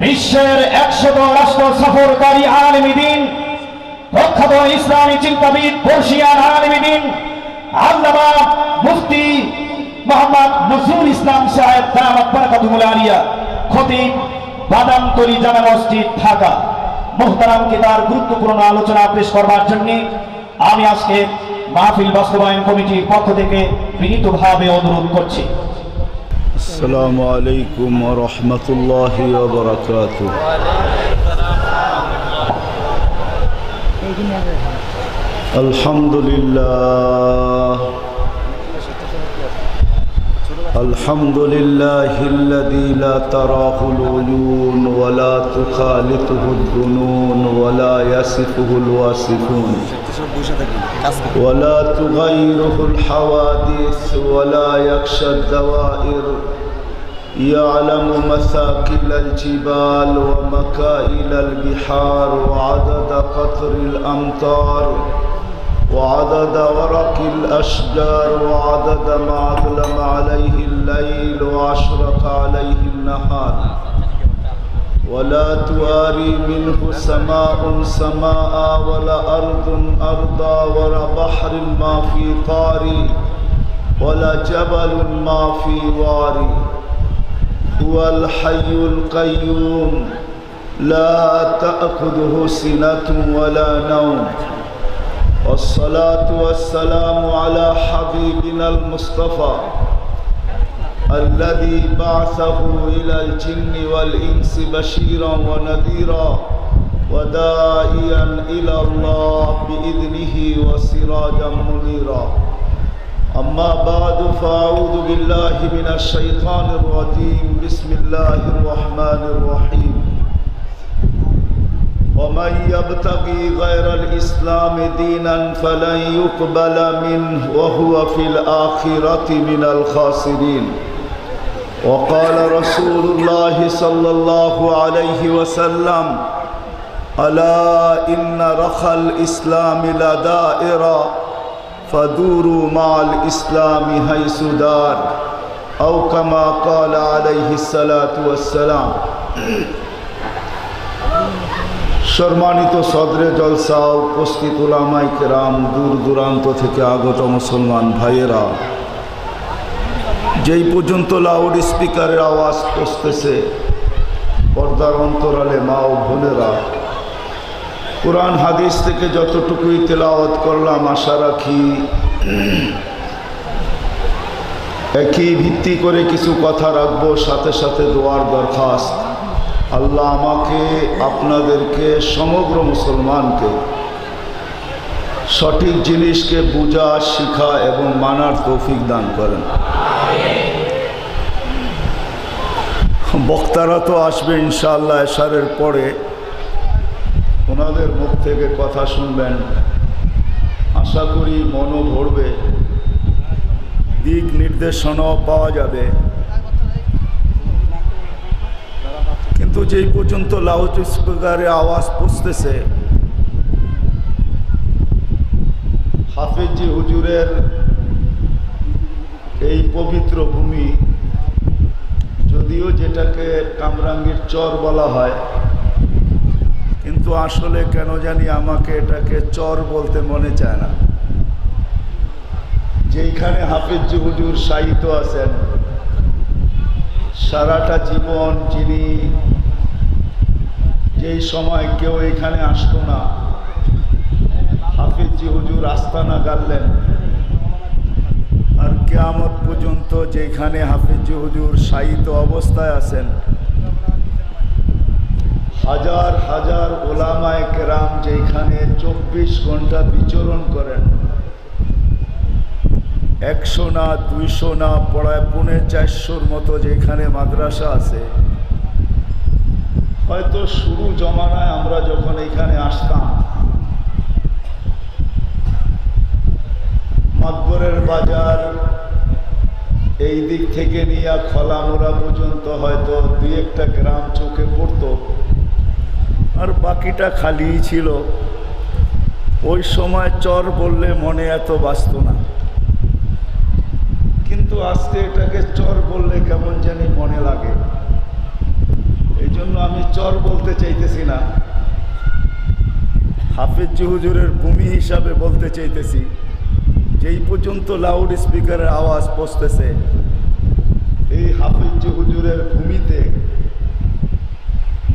বিশ্বের 100 রাষ্ট্র সফরকারী আলেমী দ্বীন, প্রখ্যাত ইসলামী চিন্তাবিদ বর্ষিয়ান আলেমী দ্বীন আল্লামা মুফতি মোহাম্মদ নজরুল ইসলাম সাহেব দামাত বারাকাতুহুল আলিয়া, খতিব বাদামতলী জামে মসজিদ ঢাকা, মুহতারামকে তার গুরুত্বপূর্ণ আলোচনা পেশ করবার জন্য আমি আজকে মাহফিল বাস্তবায়ন কমিটির পক্ষ থেকে বিনীতভাবে অনুরোধ করছি। আসসালামু আলাইকুম ওয়া রাহমাতুল্লাহি ওয়া বারাকাতুহু। আলহামদুলিল্লাহ আলহামদুলিল্লাহিল্লাযী লা তারাহুল উয়ুন ওয়া লা তুখালিতুহুদ দুনুন ওয়া লা ইয়াসিফুহুল ওয়াসিফুন ওয়া লা তুগাইরুহুল হাওয়াদিস ওয়া লা ইয়াখশাদ দাওয়াইর يعلم مثاقل الجبال ومكائل البحار وعدد قطر الأمطار وعدد ورق الأشجار وعدد ما أظلم عليه الليل وأشرق عليه النهار ولا تواري منه سماء سماء ولا أرض أرضا ولا بحر ما في طاري ولا جبل ما في واري هو الحي القيوم لا تأخذه سنة ولا نوم والصلاة والسلام على حبيبنا المصطفى الذي بعثه إلى الجن والإنس بشيرا ونذيرا وداعيا إلى الله بإذنه وسراجا منيرا أما بعد فأعوذ بالله من الشيطان الرجيم بسم الله الرحمن الرحيم ومن يبتغي غير الإسلام دينا فلن يقبل منه وهو في الآخرة من الخاسرين وقال رسول الله صلى الله عليه وسلم ألا إن رخى الإسلام لدائرة فدوروا مع الإسلام حيث دار أو كما قال عليه الصلاة والسلام। সম্মানিত সদরে জলসা, উপস্থিত উলামায়ে কেরাম, দূর দূরান্ত থেকে আগত মুসলমান ভাইয়েরা, যেই পর্যন্ত লাউড স্পিকারের আওয়াজ পৌঁছতেছে, পর্দার অন্তরালে মা ও বোনেরা, কোরআন হাদিস থেকে যতটুকুই তেলাওয়াত করলাম আশা রাখি একই ভিত্তি করে কিছু কথা রাখবো, সাথে সাথে দোয়ার দরখাস্ত। আল্লাহ আমাকে, আপনাদেরকে, সমগ্র মুসলমানকে সঠিক জিনিসকে বুঝা, শিখা এবং মানার তৌফিক দান করেন। বক্তারা তো আসবে ইনশাআল্লাহ এশারের পরে, ওনাদের মুখ থেকে কথা শুনবেন, আশা করি মনও ভরবে, দিক নির্দেশনাও পাওয়া যাবে। কিন্তু যেই পর্যন্ত লাউড স্পিকারে আওয়াজ পৌঁছতেছে, হাফেজি হুজুরের এই পবিত্র ভূমি, যদিও যেটাকে কামরাঙ্গীর চর বলা হয়, কিন্তু আসলে কেন জানি আমাকে এটাকে চর বলতে মনে চায় না। যেইখানে হাফেজ হুজুর শায়িত আছেন, সারাটা জীবন যিনি, যেই সময় কেউ এখানে আসতো না, হাফেজ হুজুর আস্তানা গাড়লেন, আর কিয়ামত পর্যন্ত যেখানে হাফেজ হুজুর শায়িত অবস্থায় আছেন, হাজার হাজার ওলামায়ে কেরাম যেখানে 24 ঘন্টা বিচরণ করেন, 100 না 200 না, পড়ায় 450 মতো যেখানে মাদ্রাসা আছে। হয়তো শুরু জমানায় আমরা যখন এখানে আসতাম, মাতবরের বাজার এই দিক থেকে নিয়ে খলামোড়া পর্যন্ত হয়তো 2-1টা গ্রাম চোখে পড়তো, আর বাকিটা খালিই ছিল। ওই সময় চর বললে মনে এত বাসত না, কিন্তু আজকে এটাকে চর বললে কেমন জানি মনে লাগে। এই জন্য আমি চর বলতে চাইতেছি না, হাফেজ হুজুরের ভূমি হিসাবে বলতে চাইতেছি। যেই পর্যন্ত লাউড স্পিকারের আওয়াজ পৌঁছতেছে, এই হাফেজ হুজুরের ভূমিতে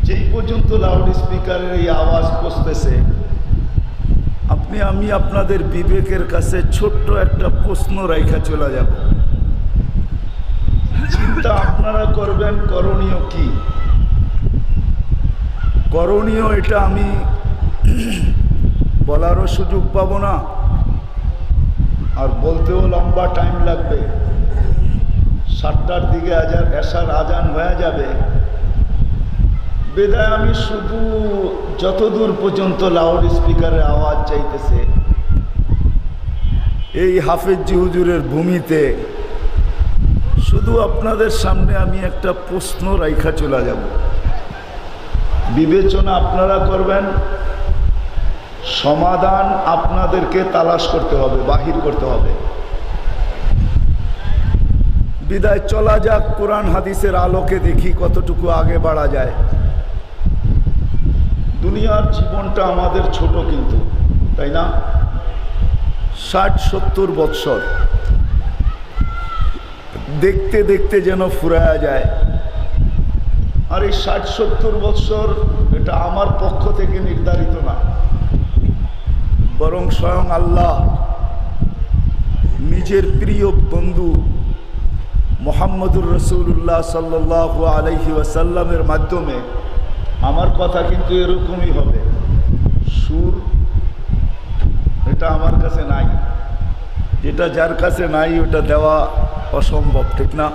যেই পর্যন্ত লাউড স্পিকারের এই আওয়াজ পৌঁছতেছে, আমি আপনাদের বিবেকের কাছে ছোট্ট একটা প্রশ্ন রাইখা চলে যাব। চিন্তা আপনারা করবেন করণীয় কি। করণীয় এটা আমি বলারও সুযোগ পাবো না, আর বলতেও লম্বা টাইম লাগবে। 7টার দিকে এশার আজান হয়ে যাবে। বেদায় আমি শুধু যতদূর পর্যন্ত লাউড স্পিকারের আওয়াজ চাইতেছে, এই হাফেজ হুজুরের ভূমিতে শুধু আপনাদের সামনে আমি একটা প্রশ্ন রাইখা চলে যাব। বিবেচনা আপনারা করবেন, সমাধান আপনাদেরকে তালাশ করতে হবে, বাহির করতে হবে। বিদায় চলা যাক কোরআন হাদিসের আলোকে, দেখি কতটুকু আগে বাড়া যায়। দুনিয়ার জীবনটা আমাদের ছোট কিন্তু, তাই না? 60-70 বৎসর দেখতে দেখতে যেন ফুরায়া যায়। আর এই 60-70 বৎসর এটা আমার পক্ষ থেকে নির্ধারিত না, বরং স্বয়ং আল্লাহ নিজের প্রিয় বন্ধু মুহাম্মদুর রাসূলুল্লাহ সাল্লাল্লাহু আলাইহি ওয়াসাল্লামের মাধ্যমে। আমার কথা কিন্তু এরকমই হবে। সুর এটা আমার কাছে নাই, যেটা যার কাছে নাই ওটা দেওয়া অসম্ভব, ঠিক না?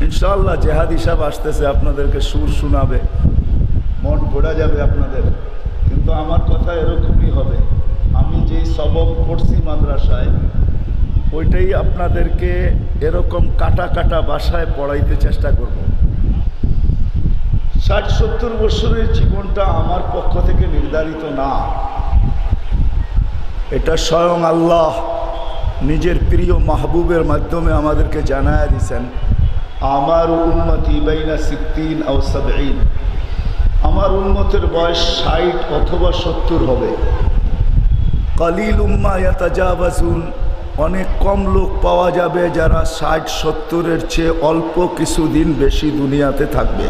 ইনশাআল্লাহ জেহাদি সাহেব আসতেছে, আপনাদেরকে সুর শোনাবে, মন ভরা যাবে আপনাদের। কিন্তু আমার কথা এরকমই হবে। আমি যেই সবক পড়ছি মাদ্রাসায়, ওইটাই আপনাদেরকে এরকম কাটা কাটা ভাষায় পড়াইতে চেষ্টা করব। 60-70 বছরের জীবনটা আমার পক্ষ থেকে নির্ধারিত না, এটা স্বয়ং আল্লাহ নিজের প্রিয় মাহবুবের মাধ্যমে আমাদেরকে জানায়া দিয়েছেন। আমার উম্মতি বাইনা 60 আও 70, আমার উম্মতের বয়স 60 অথবা 70 হবে। কালিল উম্মা ইয়াতাজাবাজুন, অনেক কম লোক পাওয়া যাবে যারা 60-70-এর চেয়ে অল্প কিছুদিন বেশি দুনিয়াতে থাকবে।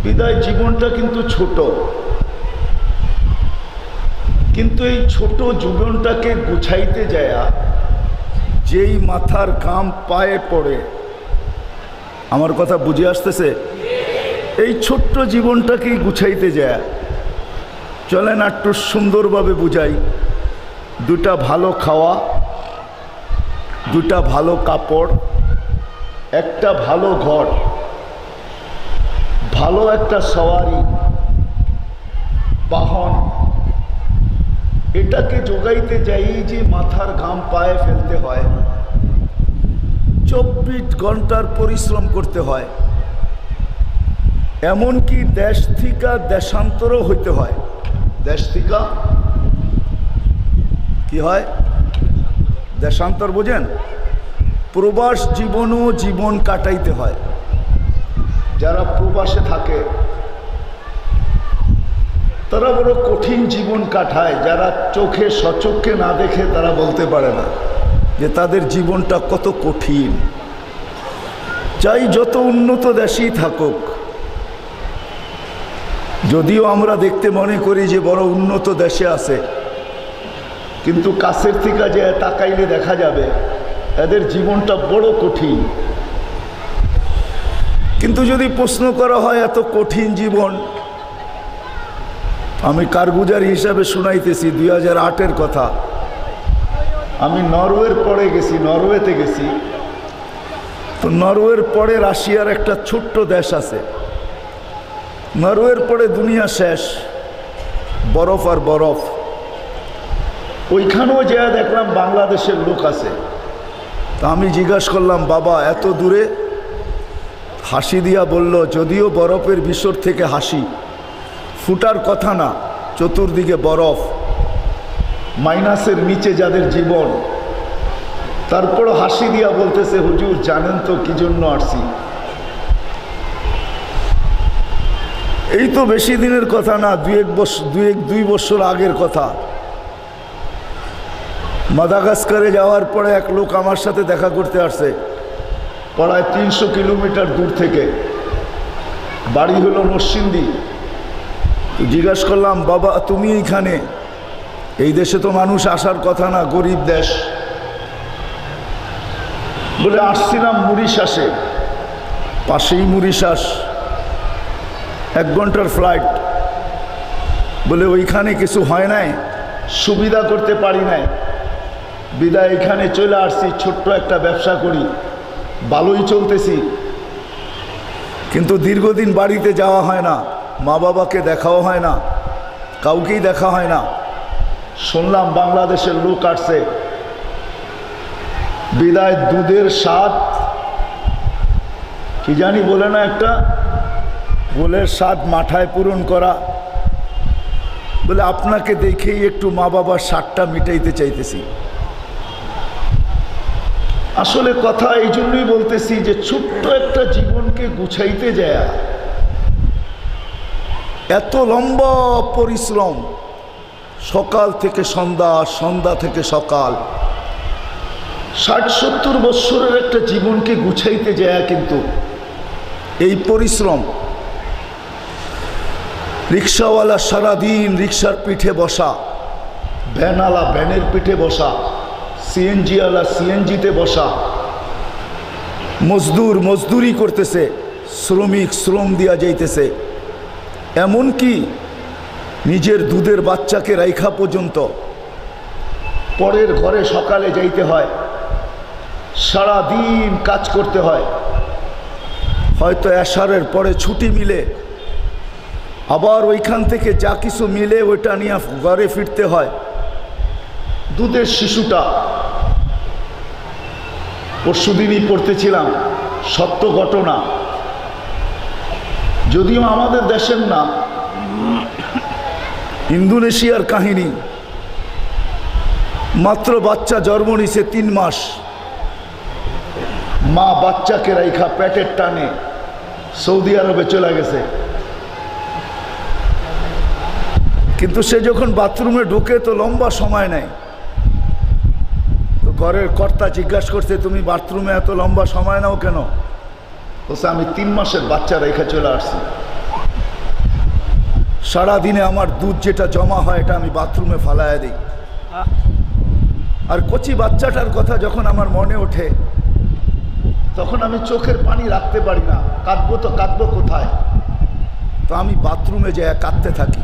বিদায় জীবনটা কিন্তু ছোট, কিন্তু এই ছোট জীবনটাকে গুছাইতে যায় যেই মাথার ঘাম পায়ে পড়ে, আমার কথা বুঝে আসতেছে? এই ছোট্ট জীবনটাকেই গুছাইতে যায়। চলেন একটু সুন্দরভাবে বুঝাই। দুটা ভালো খাওয়া, দুটা ভালো কাপড়, একটা ভালো ঘর, ভালো একটা সওয়ারি বাহন, এটাকে যোগাইতে যাই যে মাথার ঘাম পায়ে ফেলতে হয়, 24 ঘন্টার পরিশ্রম করতে হয়, এমনকি দেশ থেকে দেশান্তরও হইতে হয়। দেশ থেকে কি হয়? দেশান্তর বোঝেন? প্রবাস জীবনও জীবন কাটাইতে হয়। যারা প্রবাসে থাকে তারা বড় কঠিন জীবন কাটায়। যারা চোখে সচক্ষে না দেখে তারা বলতে পারে না যে তাদের জীবনটা কত কঠিন। চাই যত উন্নত দেশেই থাকুক, যদিও আমরা দেখতে মনে করি যে বড় উন্নত দেশে আছে, কিন্তু কাছের থেকে যে তাকাইলে দেখা যাবে এদের জীবনটা বড় কঠিন। কিন্তু যদি প্রশ্ন করা হয় এত কঠিন জীবন, আমি কারগুজারি হিসাবে শুনাইতেছি 2008-এর কথা। আমি নরওয়ের পরে গেছি, নরওয়েতে গেছি। তো নরওয়ের পরে রাশিয়ার একটা ছোট্ট দেশ আছে, নরওয়ের পরে দুনিয়া শেষ, বরফ আর বরফ। ওইখানেও যা দেখলাম বাংলাদেশের লোক আছে। তা আমি জিজ্ঞাসা করলাম, বাবা এত দূরে? হাসি দিয়া বলল, যদিও বরফের ভিতর থেকে হাসি ফুটার কথা না, চতুর্দিকে বরফ, মাইনাসের নিচে যাদের জীবন, তারপরও হাসি দিয়া বলতেছে, হুজুর জানেন তো কি জন্য আসছি? এই তো বেশি দিনের কথা না, দুই বছর আগের কথা। মাদাগাস্কারে যাওয়ার পরে এক লোক আমার সাথে দেখা করতে আসছে, প্রায় 300 কিলোমিটার দূর থেকে। বাড়ি হলো নরসিংদী। জিজ্ঞাসা করলাম, বাবা তুমি এইখানে? এই দেশে তো মানুষ আসার কথা না, গরিব দেশ। বলে আসছিলাম মরিশাসে, পাশেই মরিশাস, 1 ঘন্টার ফ্লাইট। বলে ওইখানে কিছু হয় নাই, সুবিধা করতে পারি নাই, বিদায় এখানে চলে আসছি। ছোট্ট একটা ব্যবসা করি, ভালোই চলতেছি, কিন্তু দীর্ঘদিন বাড়িতে যাওয়া হয় না, মা বাবাকে দেখাও হয় না, কাউকেই দেখা হয় না। শুনলাম বাংলাদেশের লোক আসছে, বিদায় দুধের স্বাদ কি জানি বলে না, একটা গোলের স্বাদ মাথায় পূরণ করা। বলে আপনাকে দেখেই একটু মা বাবার স্বাদটা মিটাইতে চাইতেছি। আসলে কথা এই জন্যই বলতেছি যে ছোট্ট একটা জীবনকে গুছাইতে যায় এত লম্বা পরিশ্রম, সকাল থেকে সন্ধ্যা, সন্ধ্যা থেকে সকাল, 60-70 বৎসরের একটা জীবনকে গুছাইতে যায় কিন্তু এই পরিশ্রম। রিক্সাওয়ালা সারাদিন রিক্সার পিঠে বসা, ভ্যানওয়ালা ভ্যানের পিঠে বসা, সিএনজিওয়ালা সিএনজিতে বসা, মজদুর মজদুরি করতেছে, শ্রমিক শ্রম দিয়া যাইতেছে, এমনকি নিজের দুধের বাচ্চাকে রাইখা পর্যন্ত পরের ঘরে সকালে যাইতে হয়, সারাদিন কাজ করতে হয়। হয়তো এশারের পরে ছুটি মিলে, আবার ওইখান থেকে যা কিছু মিলে ওইটা নিয়ে ঘরে ফিরতে হয়। দুধের শিশুটা পরশুদিনই পড়তেছিলাম, সত্য ঘটনা, যদিও আমাদের দেশের না, ইন্দোনেশিয়ার কাহিনী। মাত্র বাচ্চা জন্ম নিছে 3 মাস, মা বাচ্চাকে রাইখা পেটের টানে সৌদি আরবে চলে গেছে। কিন্তু সে যখন বাথরুমে ঢুকে তো লম্বা সময় নেয়। তো ঘরের কর্তা জিজ্ঞাসা করছে, তুমি বাথরুমে এত লম্বা সময় নাও কেন? বলছে, আমি 3 মাসের বাচ্চা রেখে চলে আসছি, সারাদিনে আমার দুধ যেটা জমা হয় এটা আমি বাথরুমে ফালাইয়া দিই। আর কচি বাচ্চাটার কথা যখন আমার মনে ওঠে, তখন আমি চোখের পানি রাখতে পারি না, কাঁদবো তো কাঁদবো কোথায়, তো আমি বাথরুমে যেয়ে কাঁদতে থাকি।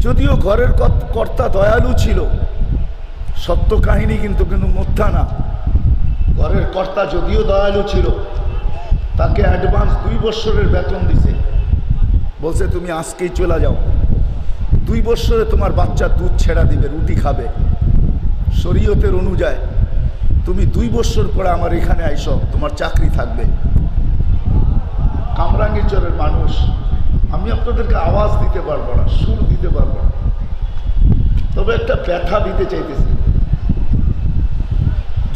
যদিও ঘরের কর্তা দয়ালু ছিল, সত্য কাহিনী কিন্তু মিথ্যা না। ঘরের কর্তা যদিও দয়ালু ছিল, তাকে অ্যাডভান্স 2 বছরের বেতন দিছে, বলছে তুমি আজকেই চলে যাও, 2 বছরে তোমার বাচ্চা দুধ ছেড়া দিবে, রুটি খাবে, শরীয়তের অনুযায়ী তুমি 2 বছর পরে আমার এখানে আইসো, তোমার চাকরি থাকবে। কামরাঙ্গীরচরের মানুষ, আমি আপনাদেরকে আওয়াজ দিতে পারবো না, সুর দিতে পারবো না, তবে একটা ব্যথা দিতে চাইতেছি।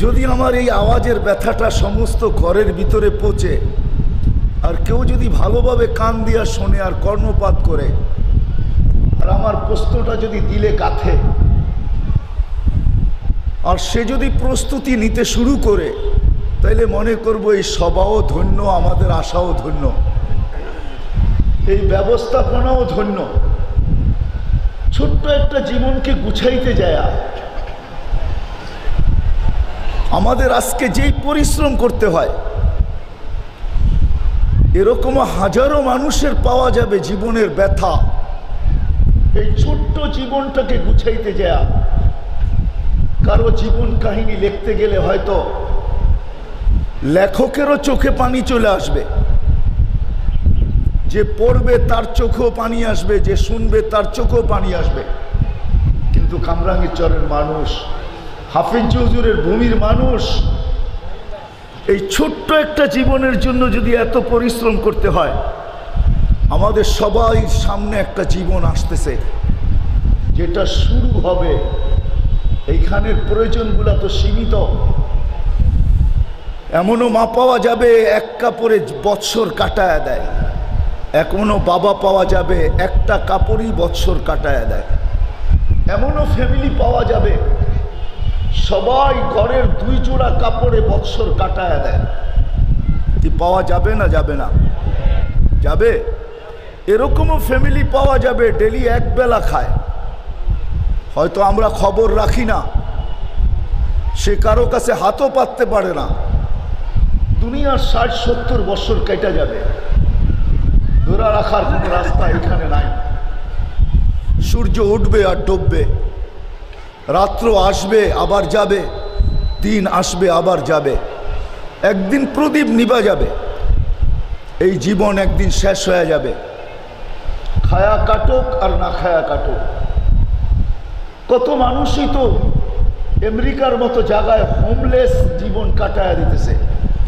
যদি আমার এই আওয়াজের ব্যথাটা সমস্ত ঘরের ভিতরে পৌঁছে, আর কেউ যদি ভালোভাবে কান দিয়া শোনে আর কর্ণপাত করে, আর আমার প্রশ্নটা যদি দিলে গাঁথে, আর সে যদি প্রস্তুতি নিতে শুরু করে, তাইলে মনে করব এই সভাও ধন্য, আমাদের আশাও ধন্য, এই ব্যবস্থাপনাও ধন্য। ছোট্ট একটা জীবনকে গুছাইতে যায় আমাদের আজকে যেই পরিশ্রম করতে হয়, এরকম হাজারো মানুষের পাওয়া যাবে জীবনের ব্যথা। এই ছোট্ট জীবনটাকে গুছাইতে যায়, কারো জীবন কাহিনী লিখতে গেলে হয়তো লেখকেরও চোখে পানি চলে আসবে, যে পড়বে তার চোখেও পানি আসবে, যে শুনবে তার চোখেও পানি আসবে। কিন্তু কামরাঙ্গীরচরের মানুষ, হাফিজ হুজুরের ভূমির মানুষ, এই ছোট্ট একটা জীবনের জন্য যদি এত পরিশ্রম করতে হয়, আমাদের সবাই সামনে একটা জীবন আসতেছে, যেটা শুরু হবে। এইখানের প্রয়োজনগুলো তো সীমিত, এমনও মা পাওয়া যাবে 1 কাপড়ে বৎসর কাটায় দেয়, এখনো বাবা পাওয়া যাবে একটা কাপড়ই বৎসর কাটায় দেয়। এমনও ফ্যামিলি পাওয়া যাবে সবাই ঘরের 2 জোড়া কাপড়ে বৎসর কাটায় দেয়। কি পাওয়া যাবে না যাবে না? যাবে। এরকমও ফ্যামিলি পাওয়া যাবে ডেলি এক বেলা খায়, হয়তো আমরা খবর রাখি না, সে কারো কাছে হাতও পাততে পারে না। দুনিয়ার 60-70 বছর কেটে যাবে, ধরে রাখার কোনো রাস্তা এখানে নাই। সূর্য উঠবে আর ডুববে, রাত্র আসবে আবার যাবে, দিন আসবে আবার যাবে, একদিন প্রদীপ নিভা যাবে। এই জীবন একদিন শেষ হয়ে যাবে। খায়া কাটুক আর না খায়া কাটুক। কত মানুষই তো আমেরিকার মতো জায়গায় হোমলেস জীবন কাটায় দিতেছে।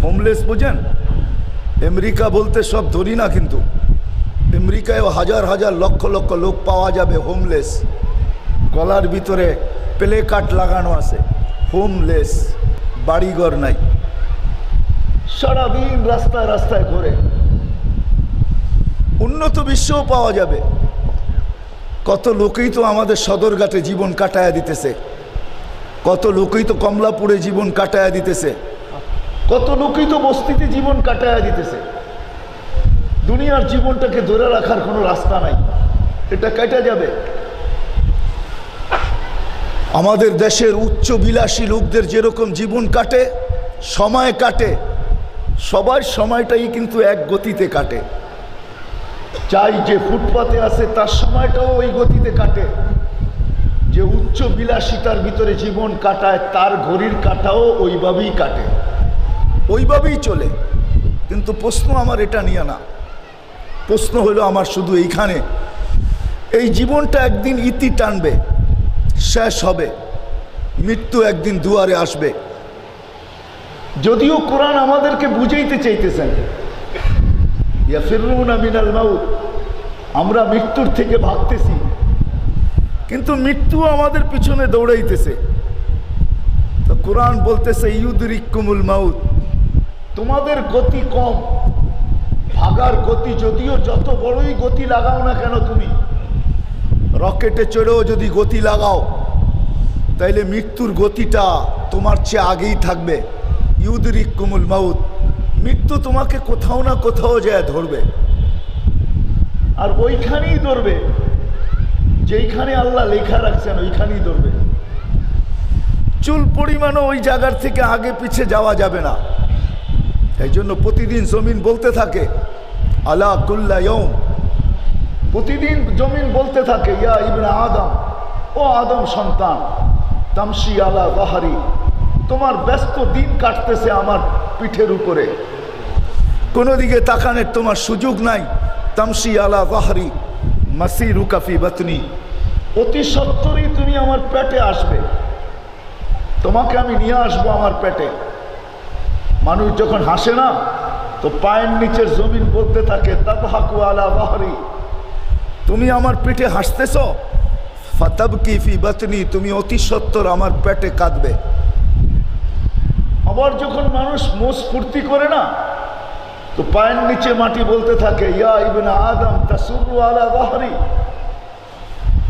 হোমলেস বোঝেন? আমেরিকা বলতে সব ধরি না, কিন্তু আমেরিকায়ও হাজার হাজার লক্ষ লক্ষ লোক পাওয়া যাবে হোমলেস। গলার ভিতরে প্লে কার্ড লাগানো আছে, হোমলেস, বাড়িঘর নাই, সারাদিন রাস্তায় রাস্তায় ঘোরে। উন্নত বিশ্বেও পাওয়া যাবে। কত লোকেই তো আমাদের সদরঘাটে জীবন কাটায়া দিতেছে, কত লোকেই তো কমলাপুরে জীবন কাটায়া দিতেছে, কত লোকেই তো বস্তিতে জীবন কাটায়া দিতেছে। দুনিয়ার জীবনটাকে ধরে রাখার কোনো রাস্তা নাই, এটা কেটে যাবে। আমাদের দেশের উচ্চ বিলাসী লোকদের যেরকম জীবন কাটে, সময় কাটে, সবার সময়টাই কিন্তু এক গতিতে কাটে। চাই যে ফুটপাতে আছে তার সময়টাও ওই গতিতে কাটে। যে উচ্চ বিলাসিতার ভিতরে জীবন কাটায় তার ঘড়ির কাটাও ওইভাবেই কাটে, ওইভাবেই চলে। কিন্তু প্রশ্ন আমার এটা নিয়ে না, প্রশ্ন হলো আমার শুধু এইখানে, এই জীবনটা একদিন ইতি টানবে, শেষ হবে, মৃত্যু একদিন দুয়ারে আসবে। যদিও কোরআন আমাদেরকে বুঝাইতে চাইতেছেন, ইয়াফিরুনা মিনাল মাউত, আমরা মৃত্যুর থেকে ভাগতেছি, কিন্তু মৃত্যু আমাদের পিছনে দৌড়াইতেছে। তো কোরআন বলতেছে ইউদরিকুমুল মাউত, তোমাদের গতি কম, ভাগার গতি যদিও যত বড়ই গতি লাগাও না কেন, তুমি রকেটে চড়েও যদি গতি লাগাও তাইলে মৃত্যুর গতিটা তোমার চেয়ে আগেই থাকবে। ইউদরিকুমুল মাউত, মৃত্যু তোমাকে কোথাও না কোথাও যায় ধরবে, আর ওইখানেই ধরবে যেইখানে আল্লাহ লেখা রাখছেন, ওইখানেই ধরবে। চুল পরিমাণও ওই জায়গার থেকে আগে পিছে যাওয়া যাবে না। এই জন্য প্রতিদিন জমিন বলতে থাকে আলা কুল্লা ইয়াউম, প্রতিদিন জমিন বলতে থাকে ইয়া ইবনে আদম, ও আদম সন্তান, তামশি আলা যাহরি, তোমার ব্যস্ত দিন কাটতেছে আমার পিঠের উপরে, কোনো দিকে তাকানের তোমার সুযোগ নাই। তামশি আলা যাহরি মাসিরুকা ফি বাতনি, অতি সত্বরই তুমি আমার পেটে আসবে, তোমাকে আমি নিয়ে আসবো আমার পেটে। মানুষ যখন হাসে না তো পায়ের নিচের জমিন বলতে থাকে তাদহাকু আলা যাহরি, তুমি আমার পেটে হাসতেছ, ফাতাবকি ফি বাতনি, তুমি অতি সত্বর আমার পেটে কাঁদবে। আবার যখন মানুষ মোজ ফুর্তি করে না তো পায়ের নিচে মাটি বলতে থাকে ইয়া ইবনে আদম তাসুরু আলা যাহরি,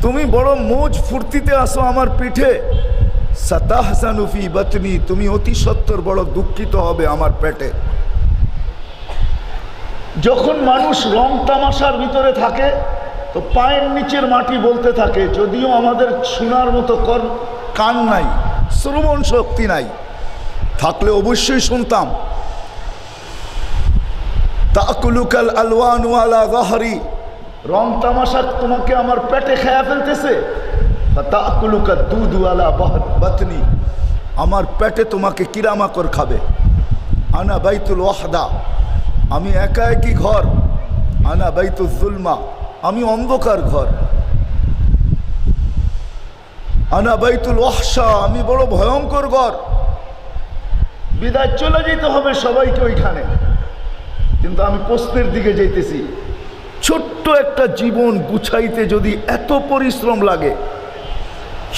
তুমি বড় মোজ ফুর্তিতে আসো আমার পিঠে, সাতাহসানু ফি বাতনি, তুমি অতি সত্বর বড় দুঃখিত হবে আমার পেটে। যখন মানুষ রং তামাশার ভিতরে থাকে তো পায়ের নিচের মাটি বলতে থাকে, যদিও আমাদের শোনার মতো কান নাই, শ্রবণ শক্তি নাই, থাকলে অবশ্যই শুনতাম। তাকুলুকাল আলওয়ানু আলা যাহরি, রং তামাশা তোমাকে আমার পেটে খেয়া ফেলতেছে। তাকুলুকা দুধু আলা বাতনি, আমার পেটে তোমাকে কিরামাকড় খাবে। আনা বাইতুল ওয়াহদা, আমি একা একই ঘর। আনা বাইতুল যুলমা, আমি অন্ধকার ঘর। আনা বাইতুল ওয়াহশা, আমি বড় ভয়ঙ্কর ঘর। বিদায় চলে যেতে হবে সবাইকে ওইখানে, কিন্তু আমি প্রশ্নের দিকে যাইতেছি। ছোট্ট একটা জীবন গুছাইতে যদি এত পরিশ্রম লাগে,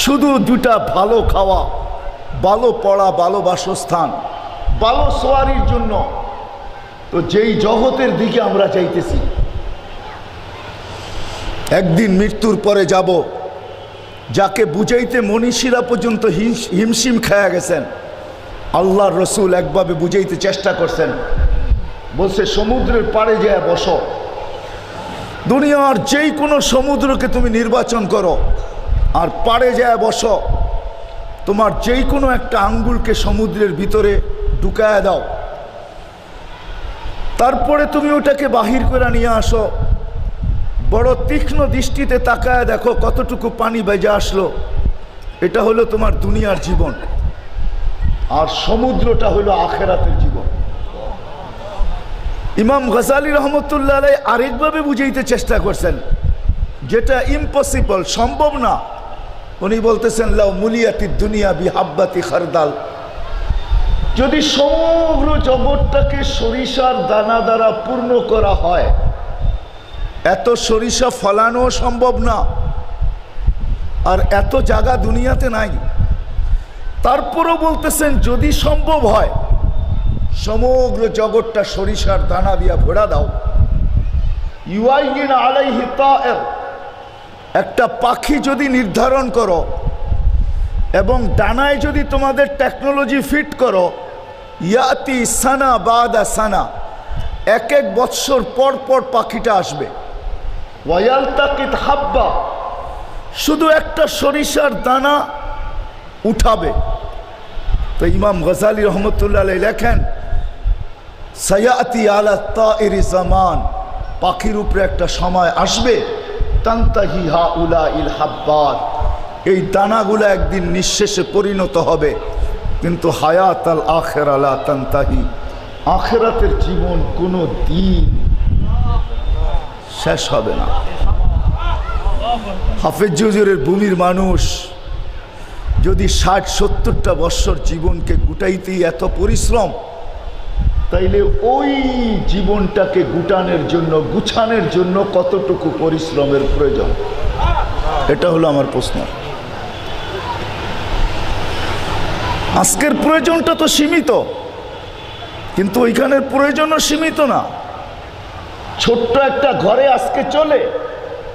শুধু দুটা ভালো খাওয়া, ভালো পড়া, ভালো বাসস্থান, ভালো সোয়ারির জন্য, তো যেই জগতের দিকে আমরা চাইতেছি একদিন মৃত্যুর পরে যাব, যাকে বুঝাইতে মনীষীরা পর্যন্ত হিমশিম খেয়ে গেছেন। আল্লাহর রসুল একভাবে বুঝাইতে চেষ্টা করছেন, বলছে সমুদ্রের পাড়ে যায় বসো, দুনিয়ার যেই কোনো সমুদ্রকে তুমি নির্বাচন করো আর পাড়ে যায় বসো, তোমার যেই কোনো একটা আঙ্গুলকে সমুদ্রের ভিতরে ঢুকায় দাও, তারপরে তুমি ওটাকে বাহির করে নিয়ে আসো, বড় তীক্ষ্ণ দৃষ্টিতে তাকায় দেখো কতটুকু পানি বেজে আসলো। এটা হলো তোমার দুনিয়ার জীবন, আর সমুদ্রটা হলো আখেরাতের জীবন। ইমাম গজালি রহমতুল্লাহ আলাইহি আরেকভাবে বুঝাইতে চেষ্টা করছেন, যেটা ইম্পসিবল, সম্ভব না। উনি বলতেছেন লাউ মুলিয়াতি দুনিয়া বিহাব্বাতি খারদাল, যদি সমগ্র জগৎটাকে সরিষার দানা দ্বারা পূর্ণ করা হয়, এত সরিষা ফলানো সম্ভব না, আর এত জায়গা দুনিয়াতে নাই। তারপরও বলতেছেন যদি সম্ভব হয় সমগ্র জগৎটা সরিষার দানা দিয়া ভরা দাও, ইউআইন আলাইহি তায়ের, একটা পাখি যদি নির্ধারণ করো এবং ডানায় যদি তোমাদের টেকনোলজি ফিট করো, ইয়াতি সানা বাদা সানা, এক এক বৎসর পর পর পাখিটা আসবে। ওয়ায়ালতাকিত হাব্বা, শুধু একটা সরিষার দানা উঠাবে। তো ইমাম গজালি রহমতুল্লাহ আলাইহি লেখেন সায়াতি আলা তাইরি জামান, পাখির উপরে একটা সময় আসবে, তান্তাহি হাউলা ইল হাব্বাত, এই দানাগুলো একদিন নিঃশেষে পরিণত হবে, কিন্তু হায়াত আল আখিরা লা তান্তাহি, আখিরাতের জীবন কোনো দিন শেষ হবে না। হাফেজ হুজুরের ভূমির মানুষ যদি 60-70টা বৎসর জীবনকে গুটাইতেই এত পরিশ্রম, তাইলে ওই জীবনটাকে গুটানোর জন্য, গুছানোর জন্য কতটুকু পরিশ্রমের প্রয়োজন? এটা হলো আমার প্রশ্ন। আজকের প্রয়োজনটা তো সীমিত, কিন্তু ওইখানের প্রয়োজনও সীমিত না। ছোট্ট একটা ঘরে আজকে চলে,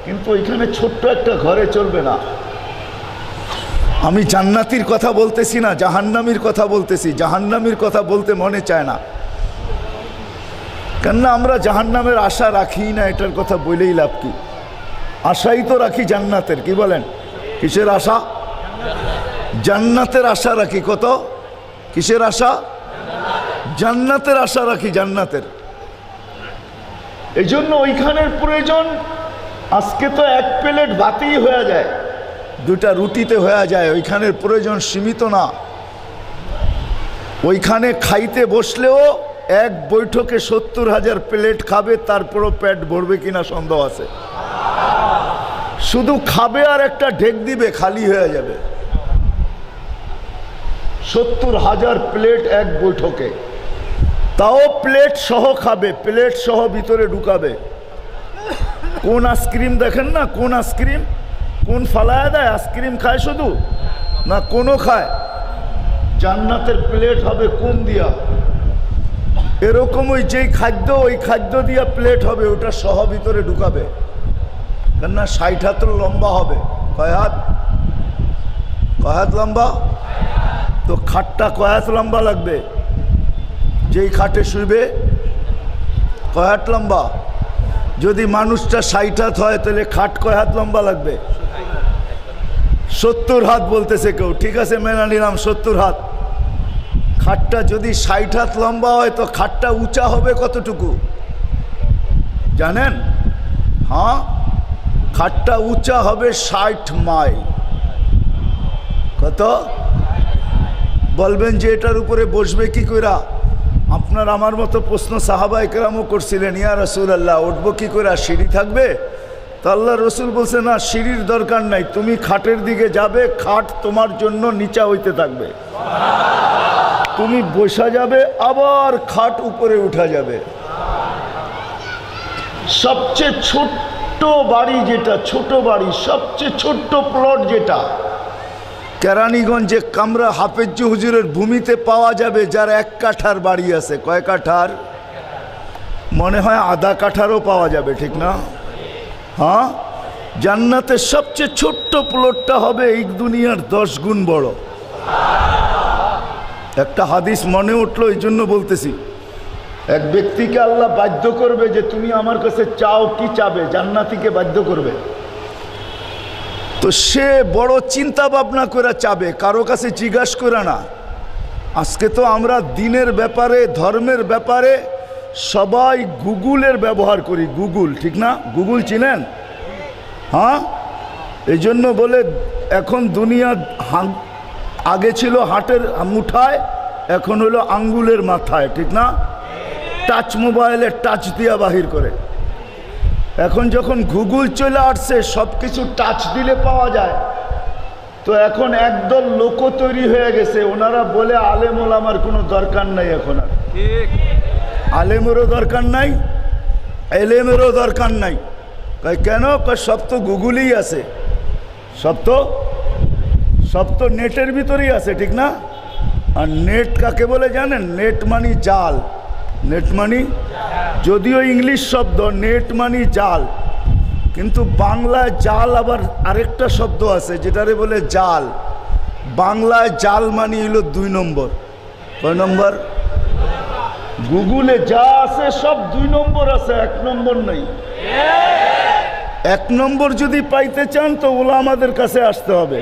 কিন্তু ওইখানে ছোট্ট একটা ঘরে চলবে না। আমি জান্নাতির কথা বলতেছি না, জাহান্নামীর কথা বলতেছি। জাহান্নামীর কথা বলতে মনে চায় না, কেননা আমরা জাহান্নামের আশা রাখি না, এটার কথা বলেই লাভ কি? আশাই তো রাখি জান্নাতের, কি বলেন? কিসের আশা? জান্নাতের আশা রাখি। কত? কিসের আশা? জান্নাতের আশা রাখি, জান্নাতের। এই জন্য ওইখানের প্রয়োজন, আজকে তো এক প্লেট ভাতেই হয়ে যায়, দুটা রুটিতে হয়ে যায়। ওইখানের প্রয়োজন সীমিত না। ওইখানে খাইতে বসলেও এক বৈঠকে 70,000 প্লেট খাবে, তারপরও পেট ভরবে কিনা সন্দেহ আছে। শুধু খাবে আর একটা ঢেক দিবে, খালি হয়ে যাবে। 70,000 প্লেট এক বৈঠকে, তাও প্লেট সহ খাবে, প্লেট সহ ভিতরে ঢুকাবে। কোন আইসক্রিম দেখেন না, কোন আইসক্রিম কোন ফালায়া দেয়, আইসক্রিম খায় শুধু না, কোনো খায়। জান্নাতের প্লেট হবে কোন দিয়া, এরকম ওই যেই খাদ্য, ওই খাদ্য দিয়া প্লেট হবে, ওটা সহ ভিতরে ঢুকাবে। কেননা 60 হাত লম্বা হবে। কয় হাত? কয় হাত লম্বা? তো খাটটা কয় হাত লম্বা লাগবে? যেই খাটে শুইবে কয় হাত লম্বা? যদি মানুষটা 60 হাত হয়, তাহলে খাট কয় হাত লম্বা লাগবে? 70 হাত বলতেছে কেউ, ঠিক আছে মেনে নিলাম 70 হাত। খাটটা যদি 60 হাত লম্বা হয়, তো খাটটা উঁচা হবে কতটুকু জানেন? হ্যাঁ, খাটটা উঁচা হবে 60 মাইল। কত? বলবেন যে এটার উপরে বসবে কি কইরা? আপনার আমার মতো প্রশ্ন সাহাবায়ে কেরামও করছিলেন, ইয়া রাসূলুল্লাহ উঠবো কি করে, সিঁড়ি থাকবে? তো আল্লাহ রসুল বলছে না, সিঁড়ির দরকার নাই, তুমি খাটের দিকে যাবে, খাট তোমার জন্য নিচা হইতে থাকবে, তুমি বসা যাবে, আবার খাট উপরে উঠা যাবে। সবচেয়ে ছোট্ট বাড়ি যেটা, ছোট বাড়ি, সবচেয়ে ছোট্ট প্লট যেটা কেরানীগঞ্জে কামরা হাফেজ হুজুরের ভূমিতে পাওয়া যাবে, যার 1 কাঠার বাড়ি আছে। কয় কাঠার? মনে হয় আধা কাঠারও পাওয়া যাবে, ঠিক না? হ্যাঁ, জান্নাতের সবচেয়ে ছোট্ট প্লটটা হবে এই দুনিয়ার 10 গুণ বড়। একটা হাদিস মনে উঠলো, এই জন্য বলতেছি। এক ব্যক্তিকে আল্লাহ বাধ্য করবে যে তুমি আমার কাছে চাও, কি চাবে? জান্নাতিকে বাধ্য করবে। তো সে বড় চিন্তা ভাবনা করে চাবে, কারো কাছে জিজ্ঞাসা করে না। আজকে তো আমরা দিনের ব্যাপারে, ধর্মের ব্যাপারে সবাই গুগলের ব্যবহার করি। গুগল, ঠিক না? গুগল চিনেন? হ্যাঁ, এই জন্য বলে এখন দুনিয়া আগে ছিল হাটের মুঠায়, এখন হলো আঙ্গুলের মাথায়, ঠিক না? টাচ মোবাইলে টাচ দিয়া বাহির করে। এখন যখন গুগল চলে আসছে, সব কিছু টাচ দিলে পাওয়া যায়, তো এখন একদল লোক তৈরি হয়ে গেছে, ওনারা বলে আলেম ওলামার কোনো দরকার নাই। এখন আর আলেমেরও দরকার নাই, এলেমেরও দরকার নাই। কেন? সব তো গুগলেই আছে, সব তো নেটের ভিতরেই আছে, ঠিক না? আর নেট কাকে বলে জানেন? নেট মানি জাল। নেট মানি, যদিও ইংলিশ শব্দ, নেট মানি জাল, কিন্তু বাংলায় জাল আবার আরেকটা শব্দ আছে যেটারে বলে জাল। বাংলায় জাল মানি হলো 2 নম্বর। কয় নম্বর? গুগলে যা আছে সব 2 নম্বর আছে, 1 নম্বর নেই। 1 নম্বর যদি পাইতে চান তো ওলামাদের কাছে আসতে হবে।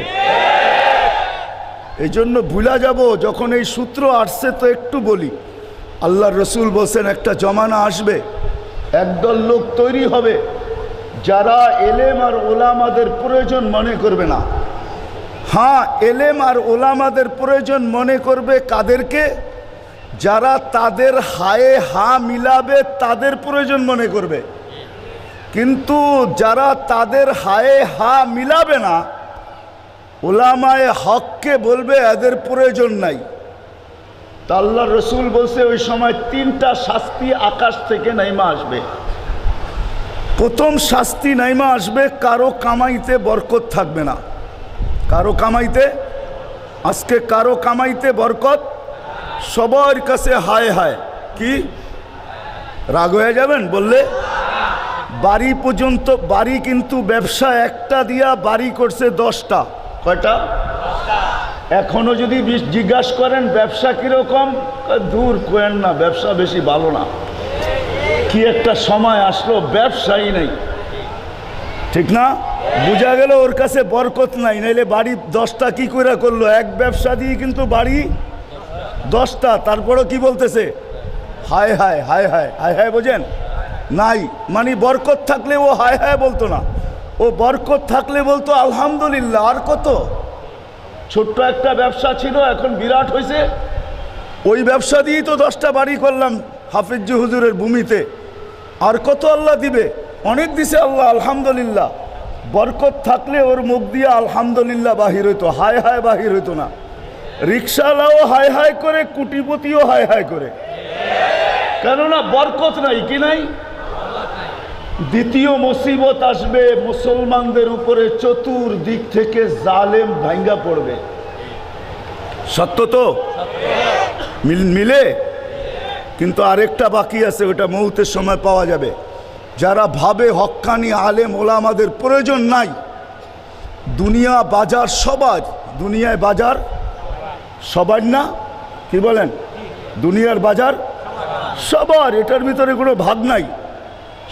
এই জন্য ভুলা যাব যখন এই সূত্র আসছে, তো একটু বলি। আল্লাহ রসুল বলছেন একটা জমানা আসবে, একদল লোক তৈরি হবে যারা এলেম আর ওলামাদের প্রয়োজন মনে করবে না। হ্যাঁ, এলেম আর ওলামাদের প্রয়োজন মনে করবে কাদেরকে? যারা তাদের হায়ে হা মিলাবে তাদের প্রয়োজন মনে করবে। কিন্তু যারা তাদের হায়ে হা মিলাবে না, ওলামায়ে হককে বলবে এদের প্রয়োজন নাই। তা আল্লাহ রসুল বলছে ওই সময় 3টা শাস্তি আকাশ থেকে নাইমা আসবে। প্রথম শাস্তি নাইমা আসবে, কারো কামাইতে বরকত থাকবে না। কারো কামাইতে, আজকে কারো কামাইতে বরকত, সবার কাছে হায় হায়। কি রাগ হয়ে যাবেন বললে? বাড়ি পর্যন্ত, বাড়ি কিন্তু ব্যবসা একটা দিয়া বাড়ি করছে 10টা। কয়টা? এখনো যদি জিজ্ঞাসা করেন ব্যবসা কিরকম, দূর কোয়েন না, ব্যবসা বেশি ভালো না। কি একটা সময় আসলো ব্যবসাই নেই, ঠিক না? বোঝা গেল ওর কাছে বরকত নাই, নাইলে বাড়ি 10টা কি করে করলো? এক ব্যবসা দিয়ে কিন্তু বাড়ি 10টা। তারপরও কি বলতেছে? হায় হায় হায় হায় হায় হায়। বোঝেন নাই? মানে বরকত থাকলে ও হায় হায় বলতো না, ও বরকত থাকলে বলতো আলহামদুলিল্লাহ। আর কত ছোট্ট একটা ব্যবসা ছিল, এখন বিরাট হয়েছে। ওই ব্যবসা দিয়েই তো 10টা বাড়ি করলাম হাফিজ হুজুরের ভূমিতে। আর কত আল্লাহ দিবে? অনেক দিছে আল্লাহ, আলহামদুলিল্লাহ। বরকত থাকলে ওর মুখ দিয়ে আলহামদুলিল্লাহ বাহির হইতো, হায় হায় বাহির হইতো না। রিক্সাওয়ালাও হায় হায় করে, কুটিপতিও হায় হায় করে, কেননা বরকত নাই। কি নাই? দ্বিতীয় মুসিবত আসবে, মুসলমানদের উপরে চতুর্দিক থেকে জালেম ভাঙ্গা পড়বে। সত্য তো মিলে, কিন্তু আরেকটা বাকি আছে, ওটা মৌতের সময় পাওয়া যাবে। যারা ভাবে হক্কানি আলেম ওলামাদের প্রয়োজন নাই, দুনিয়া বাজার সবার, দুনিয়ায় বাজার সবার না, কি বলেন? দুনিয়ার বাজার সবার, এটার ভিতরে কোনো ভাগ নাই,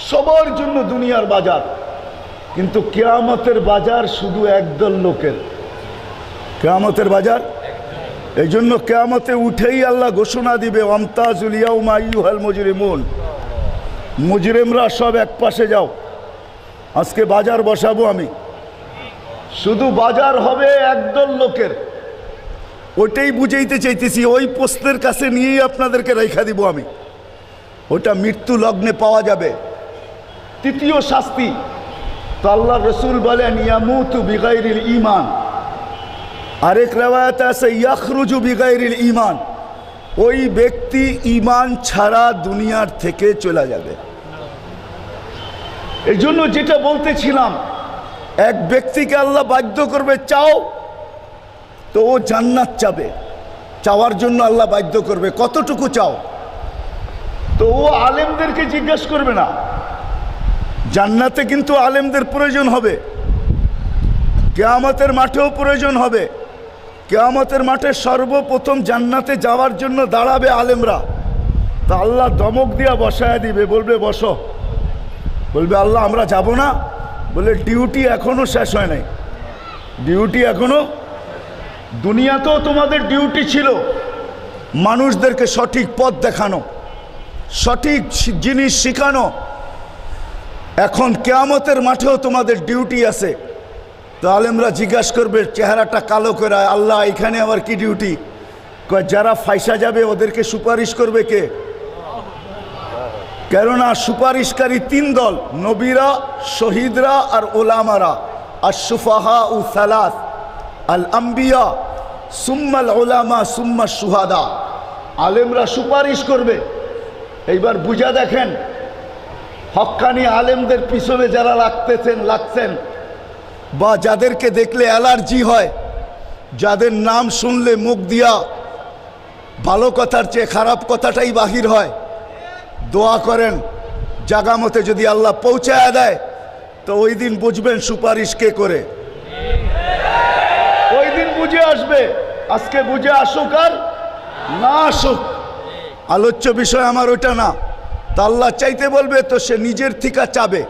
সবার জন্য দুনিয়ার বাজার। কিন্তু কিয়ামতের বাজার শুধু একদল লোকের। কিয়ামতের বাজার, এই জন্য কিয়ামতে উঠেই আল্লাহ ঘোষণা দিবে, ওয়ামতাজুল ইয়াউমা আইয়ুহাল মুজরিমুন, মুজরিমরা সব এক পাশে যাও। আজকে বাজার বসাবো আমি, শুধু বাজার হবে একদল লোকের। ওইটাই বুঝাইতে চাইতেছি, ওই প্রশ্নের কাছে নিয়েই আপনাদেরকে রেখা দিব আমি। ওটা মৃত্যু লগ্নে পাওয়া যাবে। তৃতীয় শাস্তি তো আল্লাহ রসুল বলেন ইয়ামুতু বিগাইরিল ঈমান। আরেক রিওয়ায়াতে আছে ইয়াখরুজু বিগাইরিল ঈমান, ওই ব্যক্তি ঈমান ছাড়া দুনিয়ার থেকে চলে যাবে। এই জন্য যেটা বলতেছিলাম, এক ব্যক্তিকে আল্লাহ বাধ্য করবে চাও, তো ও জান্নাত চাবে। চাওয়ার জন্য আল্লাহ বাধ্য করবে, কতটুকু চাও? তো ও আলেমদেরকে জিজ্ঞেস করবে না, জান্নাতে কিন্তু আলেমদের প্রয়োজন হবে, কিয়ামতের মাঠেও প্রয়োজন হবে। কিয়ামতের মাঠে সর্বপ্রথম জান্নাতে যাওয়ার জন্য দাঁড়াবে আলেমরা। তা আল্লাহ দমক দিয়া বসায় দিবে, বলবে বসো। বলবে আল্লাহ আমরা যাব না? বলে ডিউটি এখনো শেষ হয় নাই, ডিউটি এখনো। দুনিয়াতেও তোমাদের ডিউটি ছিল মানুষদেরকে সঠিক পথ দেখানো, সঠিক জিনিস শেখানো। এখন কিয়ামতের মাঠেও তোমাদের ডিউটি আছে। তো আলেমরা জিজ্ঞাসা করবে চেহারাটা কালো করে, আল্লাহ এখানে আবার কি ডিউটি? কয় যারা ফাইসা যাবে ওদেরকে সুপারিশ করবে কে? কেননা সুপারিশকারী তিন দল, নবীরা, শহীদরা আর ওলামারা। আর সুফাহা উ সালাস, আল আম্বিয়া সুম্মাল ওলামা সুম্মা সুহাদা। আলেমরা সুপারিশ করবে। এইবার বুঝা দেখেন, হক্কানি আলেমদের পিছনে যারা লাগছেন বা যাদেরকে দেখলে অ্যালার্জি হয়, যাদের নাম শুনলে মুখ দিয়া ভালো কথার চেয়ে খারাপ কথাটাই বাহির হয়, দোয়া করেন জাগা মতে যদি আল্লাহ পৌঁছায় দেয় তো ওই দিন বুঝবেন সুপারিশ কে করে। ওই দিন বুঝে আসবে। আজকে বুঝে আসুক আর না আসুক, আলোচ্য বিষয় আমার ওইটা না। তা আল্লাহ চাইতে বলবে তো সে নিজের থেকে চাবে।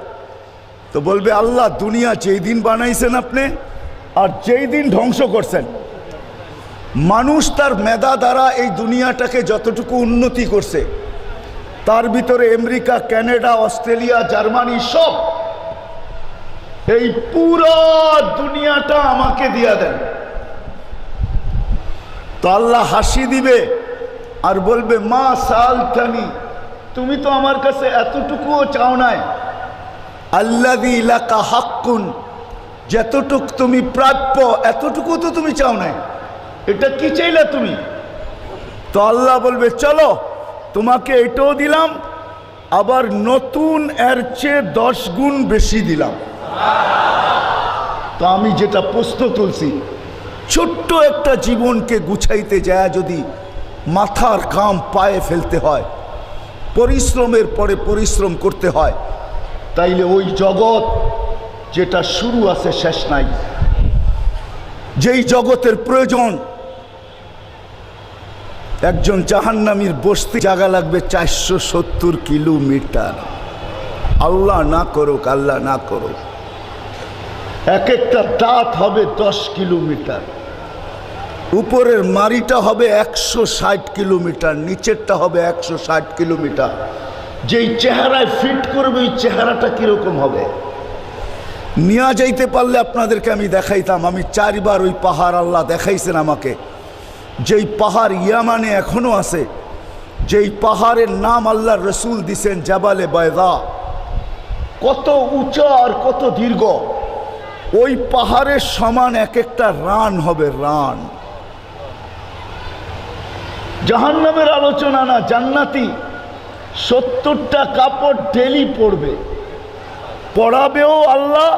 তো বলবে আল্লাহ দুনিয়া যেই দিন বানাইছেন আপনি আর যেই দিন ধ্বংস করছেন, মানুষ তার মেধা দ্বারা এই দুনিয়াটাকে যতটুকু উন্নতি করছে, তার ভিতরে আমেরিকা, কানাডা, অস্ট্রেলিয়া, জার্মানি সব, এই পুরো দুনিয়াটা আমাকে দিয়া দেন। তো আল্লাহ হাসি দিবে আর বলবে মা সালতানি, তুমি তো আমার কাছে এতটুকুও চাও নাই। আল্লাযী লাকা হাক্কুন, যতটুক তুমি প্রাপ্য এতটুকু তো তুমি চাও নাই, এটা কি চাইলা তুমি? তো আল্লাহ বলবে চলো তোমাকে এটাও দিলাম, আবার নতুন এর চেয়ে 10 গুণ বেশি দিলাম। তো আমি যেটা প্রশ্ন তুলছি, ছোট্ট একটা জীবনকে গুছাইতে যায় যদি মাথার ঘাম পায়ে ফেলতে হয়, পরিশ্রমের পরে পরিশ্রম করতে হয়, তাইলে ওই জগৎ যেটা শুরু আছে শেষ নাই, যেই জগতের প্রয়োজন একজন জাহান্নামীর বস্তি জায়গা লাগবে 470 কিলোমিটার। আল্লাহ না করুক, আল্লাহ না করুক। এক একটা দাঁত হবে 10 কিলোমিটার, উপরের মারিটা হবে 160 কিলোমিটার, নিচেরটা হবে 160 কিলোমিটার। যেই চেহারায় ফিট করবে ওই চেহারাটা কিরকম হবে নিয়ে যাইতে পারলে আপনাদেরকে আমি দেখাইতাম। আমি 4 বার ওই পাহাড় আল্লাহ দেখাইছেন আমাকে, যেই পাহাড় ইয়ামানে এখনো আছে, যেই পাহাড়ের নাম আল্লাহর রসুল দিছেন জাবালে বায়দা। কত উঁচা আর কত দীর্ঘ, ওই পাহাড়ের সমান এক একটা রান হবে, রান। জাহান্নামের আলোচনা না, জান্নাতি 70টা কাপড় ডেলি পরবে, পরাবেও আল্লাহ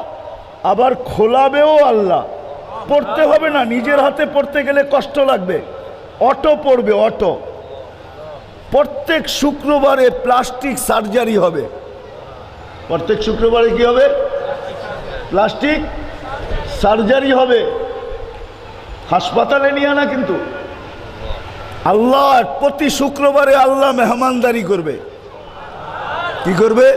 আবার খোলাবেও আল্লাহ। পড়তে হবে না, নিজের হাতে পড়তে গেলে কষ্ট লাগবে, অটো পড়বে, অটো। প্রত্যেক শুক্রবারে প্লাস্টিক সার্জারি হবে। প্রত্যেক শুক্রবারে কি হবে? প্লাস্টিক সার্জারি হবে। হাসপাতালে নিয়ে না, কিন্তু আল্লাহ প্রতি শুক্রবারে আল্লাহ মেহমানদারি করবে। কি করবে?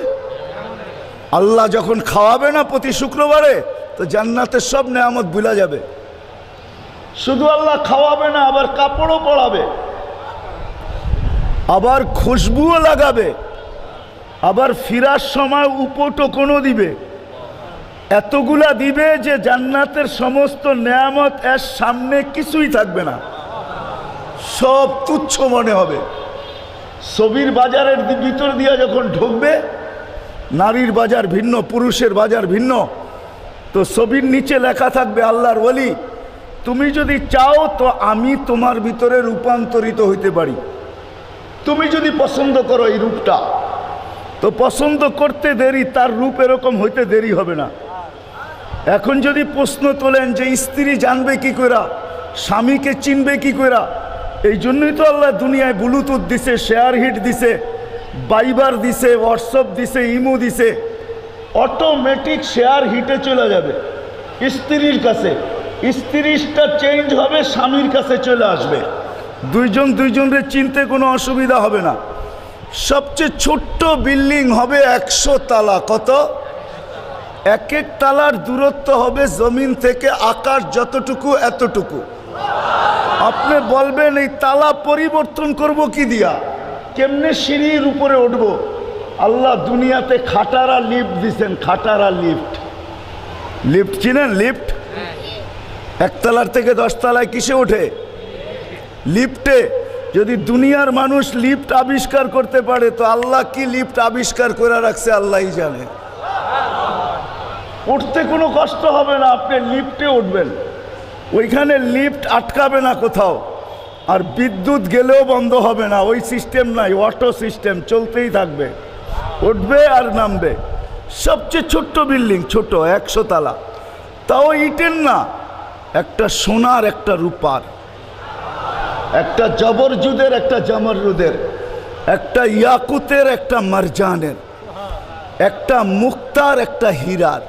আল্লাহ যখন খাওয়াবে না প্রতি শুক্রবারে, তো জান্নাতের সব নেয়ামত ভুলা যাবে। শুধু আল্লাহ খাওয়াবে না, আবার কাপড়ও পরাবে, আবার খুশবুও লাগাবে, আবার ফিরার সময় উপটোকনও দিবে। এতগুলা দিবে যে জান্নাতের সমস্ত নেয়ামত এর সামনে কিছুই থাকবে না, সব তুচ্ছ মনে হবে। ছবির বাজারের ভিতর দিয়ে যখন ঢুকবে, নারীর বাজার ভিন্ন, পুরুষের বাজার ভিন্ন, তো ছবির নিচে লেখা থাকবে আল্লাহর ওলি, তুমি যদি চাও তো আমি তোমার ভিতরে রূপান্তরিত হইতে পারি। তুমি যদি পছন্দ করো এই রূপটা, তো পছন্দ করতে দেরি, তার রূপ এরকম হইতে দেরি হবে না। এখন যদি প্রশ্ন তোলেন যে স্ত্রী জানবে কি কইরা, স্বামীকে চিনবে কি কইরা, এই জন্যই তো আল্লাহ দুনিয়ায় ব্লুটুথ দিছে, শেয়ার হিট দিছে, বাইবার দিছে, হোয়াটসঅ্যাপ দিছে, ইমো দিছে। অটোমেটিক শেয়ার হিটে চলে যাবে স্ত্রীর কাছে, স্ত্রীটা চেঞ্জ হবে, স্বামীর কাছে চলে আসবে, দুইজন দুইজনের চিনতে কোনো অসুবিধা হবে না। সবচেয়ে ছোট্ট বিল্ডিং হবে 100 তালা। কত? এক এক তালার দূরত্ব হবে জমিন থেকে আকাশ যতটুকু এতটুকু। আপনি বলবেন এই তালা পরিবর্তন করব কি দিয়া, কেমনে সিঁড়ির উপরে উঠবো? আল্লাহ দুনিয়াতে খাটারা লিফট দিছেন, খাটারা লিফট। লিফট চিনেন? লিফট একতলার থেকে 10 তলায় কিসে ওঠে? লিফটে। যদি দুনিয়ার মানুষ লিফট আবিষ্কার করতে পারে তো আল্লাহ কি লিফট আবিষ্কার করে রাখছে আল্লাহই জানে। উঠতে কোনো কষ্ট হবে না, আপনি লিফটে উঠবেন, ওইখানে লিফট আটকাবে না কোথাও, আর বিদ্যুৎ গেলেও বন্ধ হবে না, ওই সিস্টেম নাই, অটো সিস্টেম চলতেই থাকবে, উঠবে আর নামবে। সবচেয়ে ছোট্ট বিল্ডিং, ছোট 100 তালা, তাও ইটের না, একটা সোনার একটা রূপার, একটা জবরজুদের একটা জামরুদের, একটা ইয়াকুতের একটা মারজানের, একটা মুক্তার একটা হীরার,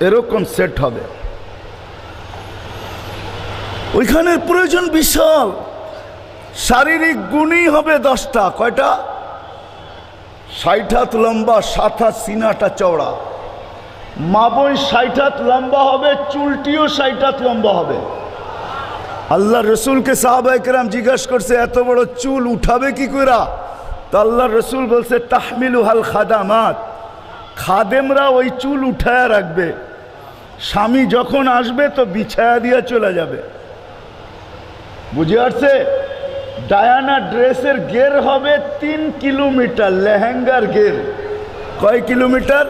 এরকম সেট হবে। ওইখানের প্রয়োজন বিশাল। শারীরিক গুণই হবে 10টা। কয়টা? 60 হাত লম্বা, 7 হাত সিনাটা চওড়া। মা বোন 60 হাত লম্বা হবে, চুলটিও 60 হাত লম্বা হবে। আল্লাহ রসুলকে সাহাবায়ে কেরাম জিজ্ঞাসা করছে এত বড় চুল উঠাবে কি কইরা? তো আল্লাহ রসুল বলছে তাহমিলু হাল খাদামাত, খাদেমরা ওই চুল উঠায়া রাখবে, স্বামী যখন আসবে তো বিছায়া দিয়া চলে যাবে। বুঝে আসছে? ডায়ানা ড্রেসের গের হবে 3 কিলোমিটার, লেহেঙ্গার গের কয় কিলোমিটার?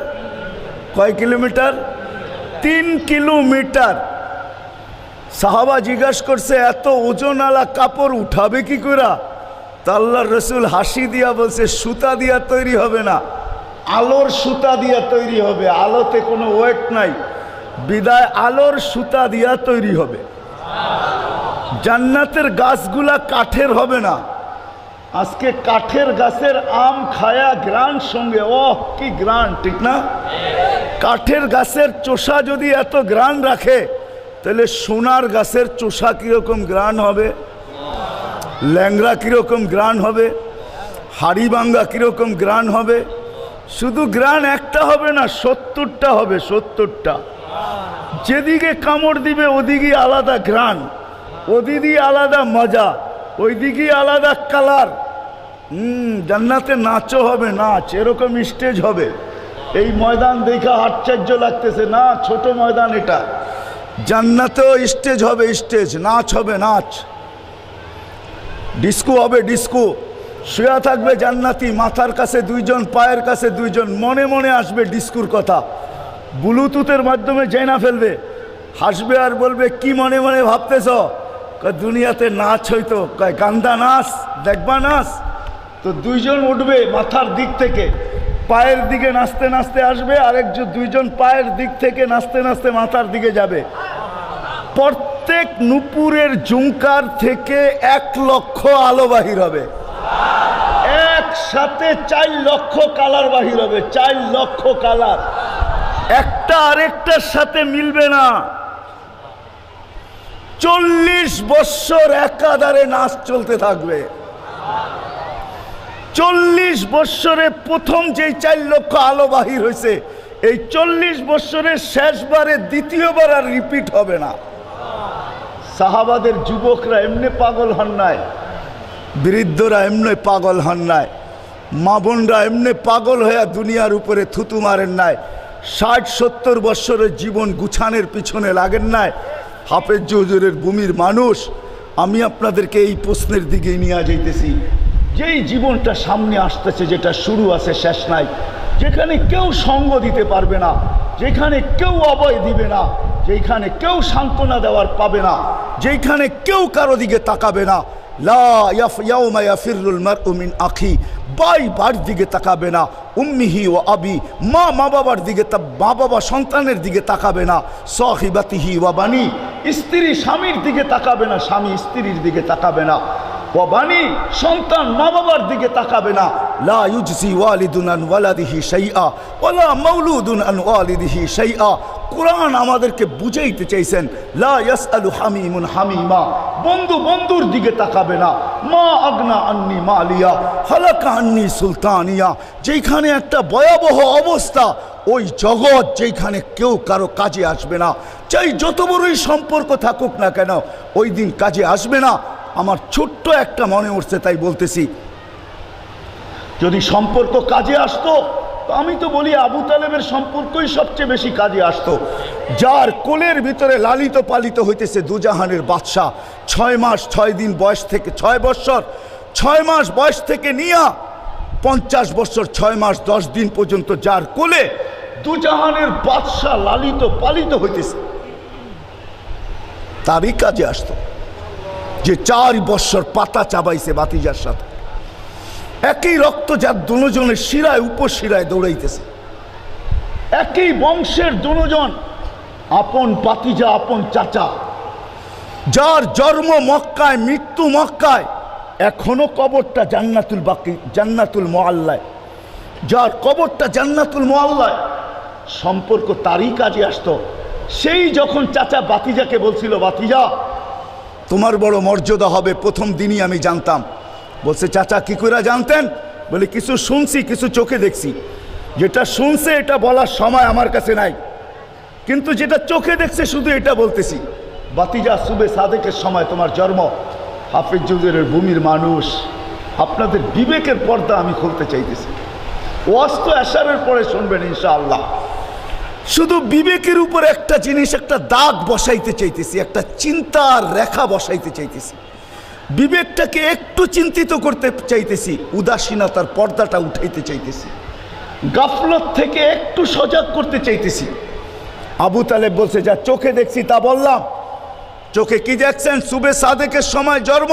কয় কিলোমিটার? 3 কিলোমিটার। সাহাবা জিজ্ঞাসা করছে এত ওজনওয়ালা কাপড় উঠাবে কি কইরা? তা আল্লাহর রসুল হাসি দিয়া বলছে সুতা দিয়া তৈরি হবে না, আলোর সুতা দিয়া তৈরি হবে। আলোতে কোনো ওয়েট নাই, বিদায় আলোর সুতা দিয়া তৈরি হবে। জান্নাতের গাছগুলা কাঠের হবে না। আজকে কাঠের গাছের আম খায়া গ্রান সঙ্গে, ওহ কি গ্রান, ঠিক না? কাঠের গাছের চোষা যদি এত গ্রান রাখে তাহলে সোনার গাছের চোষা কিরকম গ্রান হবে, ল্যাংড়া কিরকম গ্রান হবে, হাড়িভাঙ্গা কিরকম গ্রান হবে। শুধু গ্রান একটা হবে না, 70টা হবে, 70টা। যেদিকে কামড় দিবে ওদিকে আলাদা গ্রান, ওদিকে আলাদা মজা, ওইদিকে আলাদা কালার। জান্নাতে নাচও হবে, নাচ, এরকম স্টেজ হবে। এই ময়দান দেখা আশ্চর্য লাগতেছে না, ছোট ময়দান এটা। জান্নাতেও স্টেজ হবে, স্টেজ, নাচ হবে, নাচ। ডিস্কো হবে, ডিস্কো। শুয়া থাকবে জান্নাতি, মাথার কাছে 2 জন, পায়ের কাছে 2 জন, মনে মনে আসবে ডিস্কুর কথা, ব্লুটুথের মাধ্যমে জেনা ফেলবে, হাসবে আর বলবে কি মনে মনে ভাবতেছ? দুনিয়াতে নাচ হইতো, কয় গান্দা নাচ, দেখবা নাচ। তো 2 জন উঠবে মাথার দিক থেকে, পায়ের দিকে নাচতে নাচতে আসবে, আরেকজন 2 জন পায়ের দিক থেকে নাচতে নাচতে মাথার দিকে যাবে। প্রত্যেক নুপুরের ঝুমকার থেকে 1 লক্ষ আলো বাহির হবে, একসাথে 4 লক্ষ কালার বাহির হবে, 4 লক্ষ কালার, একটা আরেকটার সাথে মিলবে না। 40 বৎসর একাধারে নাচ চলতে থাকবে। 40 বৎসরে প্রথম যেই 4 লক্ষ আলো বাহির হয়েছে, এই 40 বৎসরের শেষবারে দ্বিতীয়বার আর রিপিট হবে না। সাহাবাদের যুবকরা এমনি পাগল হন নাই, বৃদ্ধরা এমনি পাগল হন নাই, মা বোনরা এমনি পাগল হয়ে দুনিয়ার উপরে থুতু মারেন নাই, 60-70 বৎসরের জীবন গুছানের পিছনে লাগেন নাই। হাফেজ হুজুরের ভূমির মানুষ, আমি আপনাদেরকে এই প্রশ্নের দিকে নিয়ে যাইতেছি। যেই জীবনটা সামনে আসতেছে, যেটা শুরু আছে শেষ নাই, যেখানে কেউ সঙ্গ দিতে পারবে না, যেখানে কেউ অভয় দিবে না, যেখানে কেউ সান্ত্বনা দেওয়ার পাবে না, যেখানে কেউ কারো দিকে তাকাবে না। লা ইয়াউমা ইয়াফিরুল মারউ মিন আখি, ভাই ভাইয়ের দিকে তাকাবে না, উম্মিহি ওয়া আবি, মা বাবার দিকে, মা বাবা সন্তানের দিকে তাকাবে না, সাহিবাতিহি ওয়া বানি, স্ত্রী স্বামীর দিকে তাকাবে না, স্বামী স্ত্রীর দিকে তাকাবে না। বানি সন্তান মা বাবার দিকে তাকাবে না। লা ইউজজি ওয়ালিদুন আন ওয়ালাদিহি শাইআ ওয়ালা মাউলুদুন আন ওয়ালিদিহি শাইআ। কোরআন আমাদেরকে বুঝাইতে চাইছেন লা ইয়াসআলু হামিমুন হামিমা, বন্ধু বন্ধুর দিকে তাকাবে না। মা আগনা আন্নি মালিয়া হালাকা আন্নি সুলতানিয়া, যেখানে একটা ভয়াবহ অবস্থা, ওই জগৎ যেখানে কেউ কারো কাজে আসবে না, চাই যত বড়ই সম্পর্ক থাকুক না কেন, ওই দিন কাজে আসবে না। আমার ছোট্ট একটা মনে উঠছে তাই বলতেছি, যদি সম্পর্ক কাজে আসতো তো আমি তো বলি আবু তালেবের সম্পর্কই সবচেয়ে বেশি কাজে আসতো। যার কোলের ভিতরে লালিত পালিত হইতেছে দুজাহানের বাদশাহ, 6 মাস 6 দিন বয়স থেকে 6 বছর 6 মাস বয়স থেকে নিয়া 50 বছর 6 মাস 10 দিন পর্যন্ত যার কোলে দুজাহানের বাদশাহ লালিত পালিত হইতেছে, তারই কাজে আসতো। যে 4 বছর পাতা চাবাইছে বাতিজার সাথে, একই রক্ত যার দুজনের শিরায় উপশিরায় দৌড়াইতেছে, একই বংশের দুজন, আপন পাতিজা আপন চাচা, যার জন্ম মক্কায় মৃত্যু মক্কায়, এখনো কবরটা জান্নাতুল বাকি জান্নাতুল মুআল্লায়, যার কবরটা জান্নাতুল মুআল্লায়, সম্পর্ক তারই কাজে আসতো। সেই যখন চাচা বাতিজাকে বলছিল বাতিজা তোমার বড় মর্যাদা হবে, প্রথম দিনই আমি জানতাম। বলছে চাচা কি করে জানতেন? বলে কিছু শুনছি কিছু চোখে দেখছি। যেটা শুনছে এটা বলার সময় আমার কাছে নাই, কিন্তু যেটা চোখে দেখছে শুধু এটা বলতেছি। বাতিজা সুবে সাদেকের সময় তোমার জন্ম, হাফিজ জুজুরের ভূমির মানুষ, আপনাদের বিবেকের পর্দা আমি খুলতে চাইতেছি। ওয়াজ তো এশারের পরে শুনবেন ইনশাআল্লাহ। শুধু বিবেকের উপর একটা জিনিস, একটা দাগ বসাইতে চাইতেছি, একটা চিন্তার রেখা বসাইতে চাইতেছি, বিবেকটাকে একটু চিন্তিত করতে চাইতেছি, উদাসীনতার পর্দাটা উঠাইতে চাইতেছি, গাফলত থেকে একটু সজাগ করতে চাইতেছি। আবু তালেব বলছে যা চোখে দেখছি তা বললাম। চোখে কি দেখছেন? সুবে সাদেকের সময় জন্ম,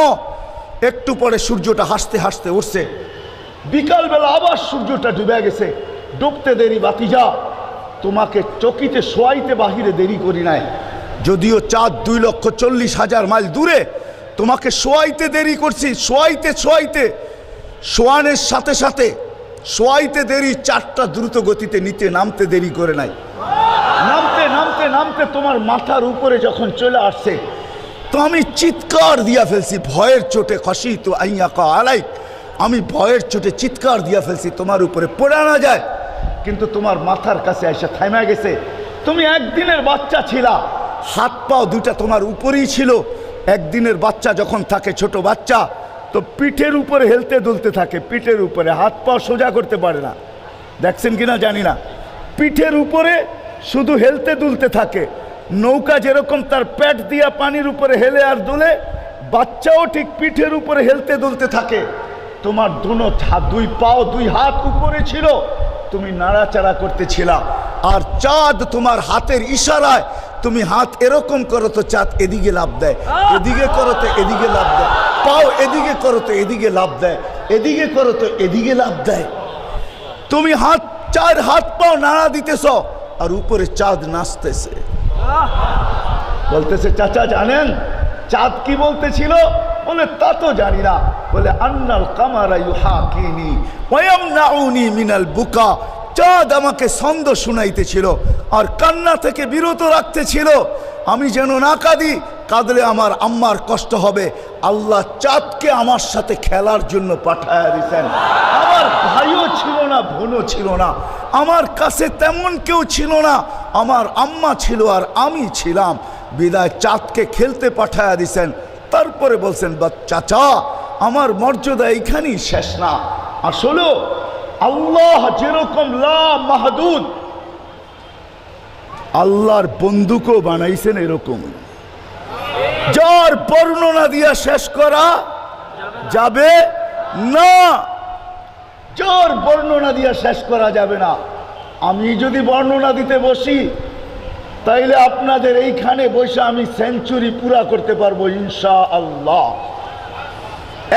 একটু পরে সূর্যটা হাসতে হাসতে উঠছে, বিকালবেলা আবার সূর্যটা ডুবে গেছে। ডুবতে দেরি বাতিজা, তোমাকে চকিতে শোয়াইতে বাহিরে দেরি করি নাই, যদিও চাঁদ 2,40,000 মাইল দূরে, তোমাকে শোয়াইতে দেরি করছি। শোয়াইতে শোয়াইতে শোয়ানের সাথে সাথে শোয়াইতে দেরি, 4টা দ্রুত গতিতে নিচে নামতে দেরি করে নাই। নামতে নামতে নামতে তোমার মাথার উপরে যখন চলে আসছে তো আমি চিৎকার দিয়া ফেলছি ভয়ের চোটে, খসি তো আইয়াকা আলাই, আমি ভয়ের চোটে চিৎকার দিয়া ফেলছি তোমার উপরে পড়ে না যায়, কিন্তু তোমার মাথার কাছে এসে থামা গেছে। তুমি একদিনের বাচ্চা ছিলা, হাত পাও দুটা তোমার উপরেই ছিল। একদিনের বাচ্চা যখন থাকে, ছোট বাচ্চা, তো পিঠের উপরে হেলতে দুলতে থাকে, পিঠের উপরে, হাত পাও সোজা করতে পারে না। দেখছেন কিনা জানি না, পিঠের উপরে শুধু হেলতে দুলতে থাকে। নৌকা যেরকম তার পেট দিয়া পানির উপরে হেলে আর দুলে, বাচ্চাও ঠিক পিঠের উপরে হেলতে দুলতে থাকে। তোমার দুই পাও 2 হাত উপরে ছিল, তুমি নাড়াচাড়া করতেছিলা, আর চাঁদ তোমার হাতের ইশারায়, তুমি হাত এরকম করো তো চাঁদ এদিকে লাভ দেয়, এদিকে করো তো এদিকে লাভ দেয়, পাও এদিকে করো তো এদিকে লাভ দেয়, এদিকে করো তো এদিকে লাভ দেয়। তুমি 4 হাত পাও নাড়া দিতেছ, আর উপরে চাঁদ নাচতেছে। বলতেছে চাচা জানেন চাঁদ কি বলতেছিল? বলে তা তো জানি না। বলে আন্নাল কামারা ইউহাকিনি ওয়া ইয়ামনাউনি মিনাল বুকা, চাঁদ আমাকে ছন্দ শুনাইতেছিল আর কান্না থেকে বিরত রাখতেছিল, আমি যেন না কাঁদি, কাঁদলে আমার আম্মার কষ্ট হবে। আল্লাহ চাঁদকে আমার সাথে খেলার জন্য পাঠায়া দিতেন। আমার ভাইও ছিল না, বোনও ছিল না, আমার কাছে তেমন কেউ ছিল না, আমার আম্মা ছিল আর আমি ছিলাম, বিদায় চাঁদকে খেলতে পাঠায়া দিছেন। তারপরে বলছেন চাচা আমার মর্যাদা এইখানেই শেষ না, আসলে আল্লাহ যেরকম লা মাহদুদ, আল্লাহর বন্দুকও বানাইছেন এরকম, যার বর্ণনা দিয়া শেষ করা যাবে না, যার বর্ণনা দিয়া শেষ করা যাবে না। আমি যদি বর্ণনা দিতে বসি তাইলে আপনাদের এইখানে বসে আমি সেঞ্চুরি পুরা করতে পারবো ইনশাআল্লাহ।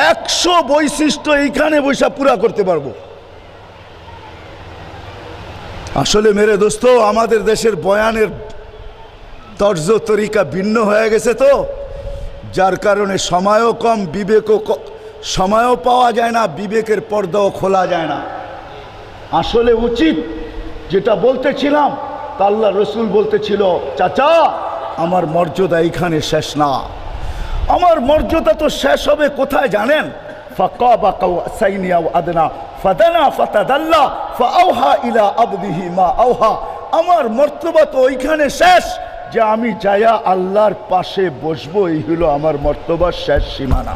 100 বৈশিষ্ট্য এইখানে বসে পুরা করতে পারবো। আসলে মেরে দোস্ত, আমাদের দেশের বয়ানের তর্জ তরিকা ভিন্ন হয়ে গেছে, তো যার কারণে সময়ও কম, বিবেকও সময়ও পাওয়া যায় না, বিবেকের পর্দাও খোলা যায় না। আসলে উচিত যেটা বলতেছিলাম, তা আল্লাহ রসুল বলতেছিল, চাচা আমার মর্যাদা এইখানে শেষ না, আমার মর্যাদা তো শেষ হবে কোথায় জানেন? ফাকাবা কাওসাইনি আও আদনা ফাদানা ফাতাদাল্লা ফাআওহা ইলা আবদিহি মা আওহা। আমার মর্তবা তো ওইখানে শেষ যে আমি যায়া আল্লাহর পাশে বসবো, এই হলো আমার মর্তবার শেষ সীমানা।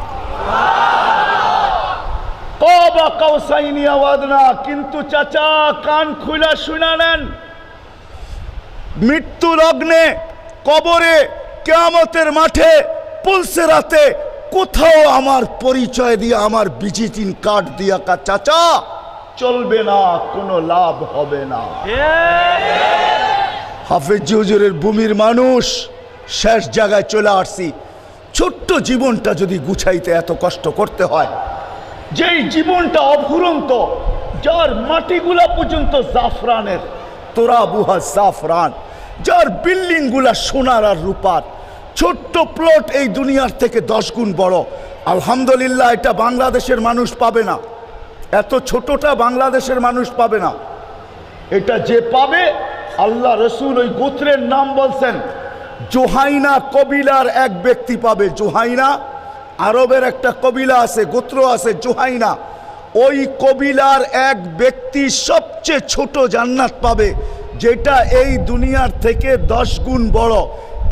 কাবা কাওসাইনি আও আদনা। কিন্তু চাচা কান খুলা শুনা নেন, মৃত্যু লগ্নে, কবরে, কিয়ামতের মাঠে, পুলসেরাতে কোথাও আমার পরিচয় দিয়ে, আমার ভিজিটিং কার্ড দিয়া চাচা চলবে না, কোনো লাভ হবে না। হাফেজ হুজুরের ভূমির মানুষ, শেষ জায়গায় চলে আসছি। ছোট্ট জীবনটা যদি গুছাইতে এত কষ্ট করতে হয়, যেই জীবনটা অফুরন্ত, যার মাটিগুলা পর্যন্ত জাফরানের, তোরা বুহা জাফরান, যার বিল্ডিং গুলা সোনার আর রূপার, ছোট্ট প্লট এই দুনিয়ার থেকে 10 গুণ বড়। আলহামদুলিল্লাহ, এটা বাংলাদেশের মানুষ পাবে না, এত ছোটটা বাংলাদেশের মানুষ পাবে না। এটা যে পাবে, আল্লাহ রসুল ওই গোত্রের নাম বলছেন, জোহাইনা কবিলার এক ব্যক্তি পাবে। জোহাইনা আরবের একটা কবিলা আছে, গোত্র আছে জোহাইনা। ওই কবিলার এক ব্যক্তি সবচেয়ে ছোট জান্নাত পাবে, যেটা এই দুনিয়ার থেকে 10 গুণ বড়,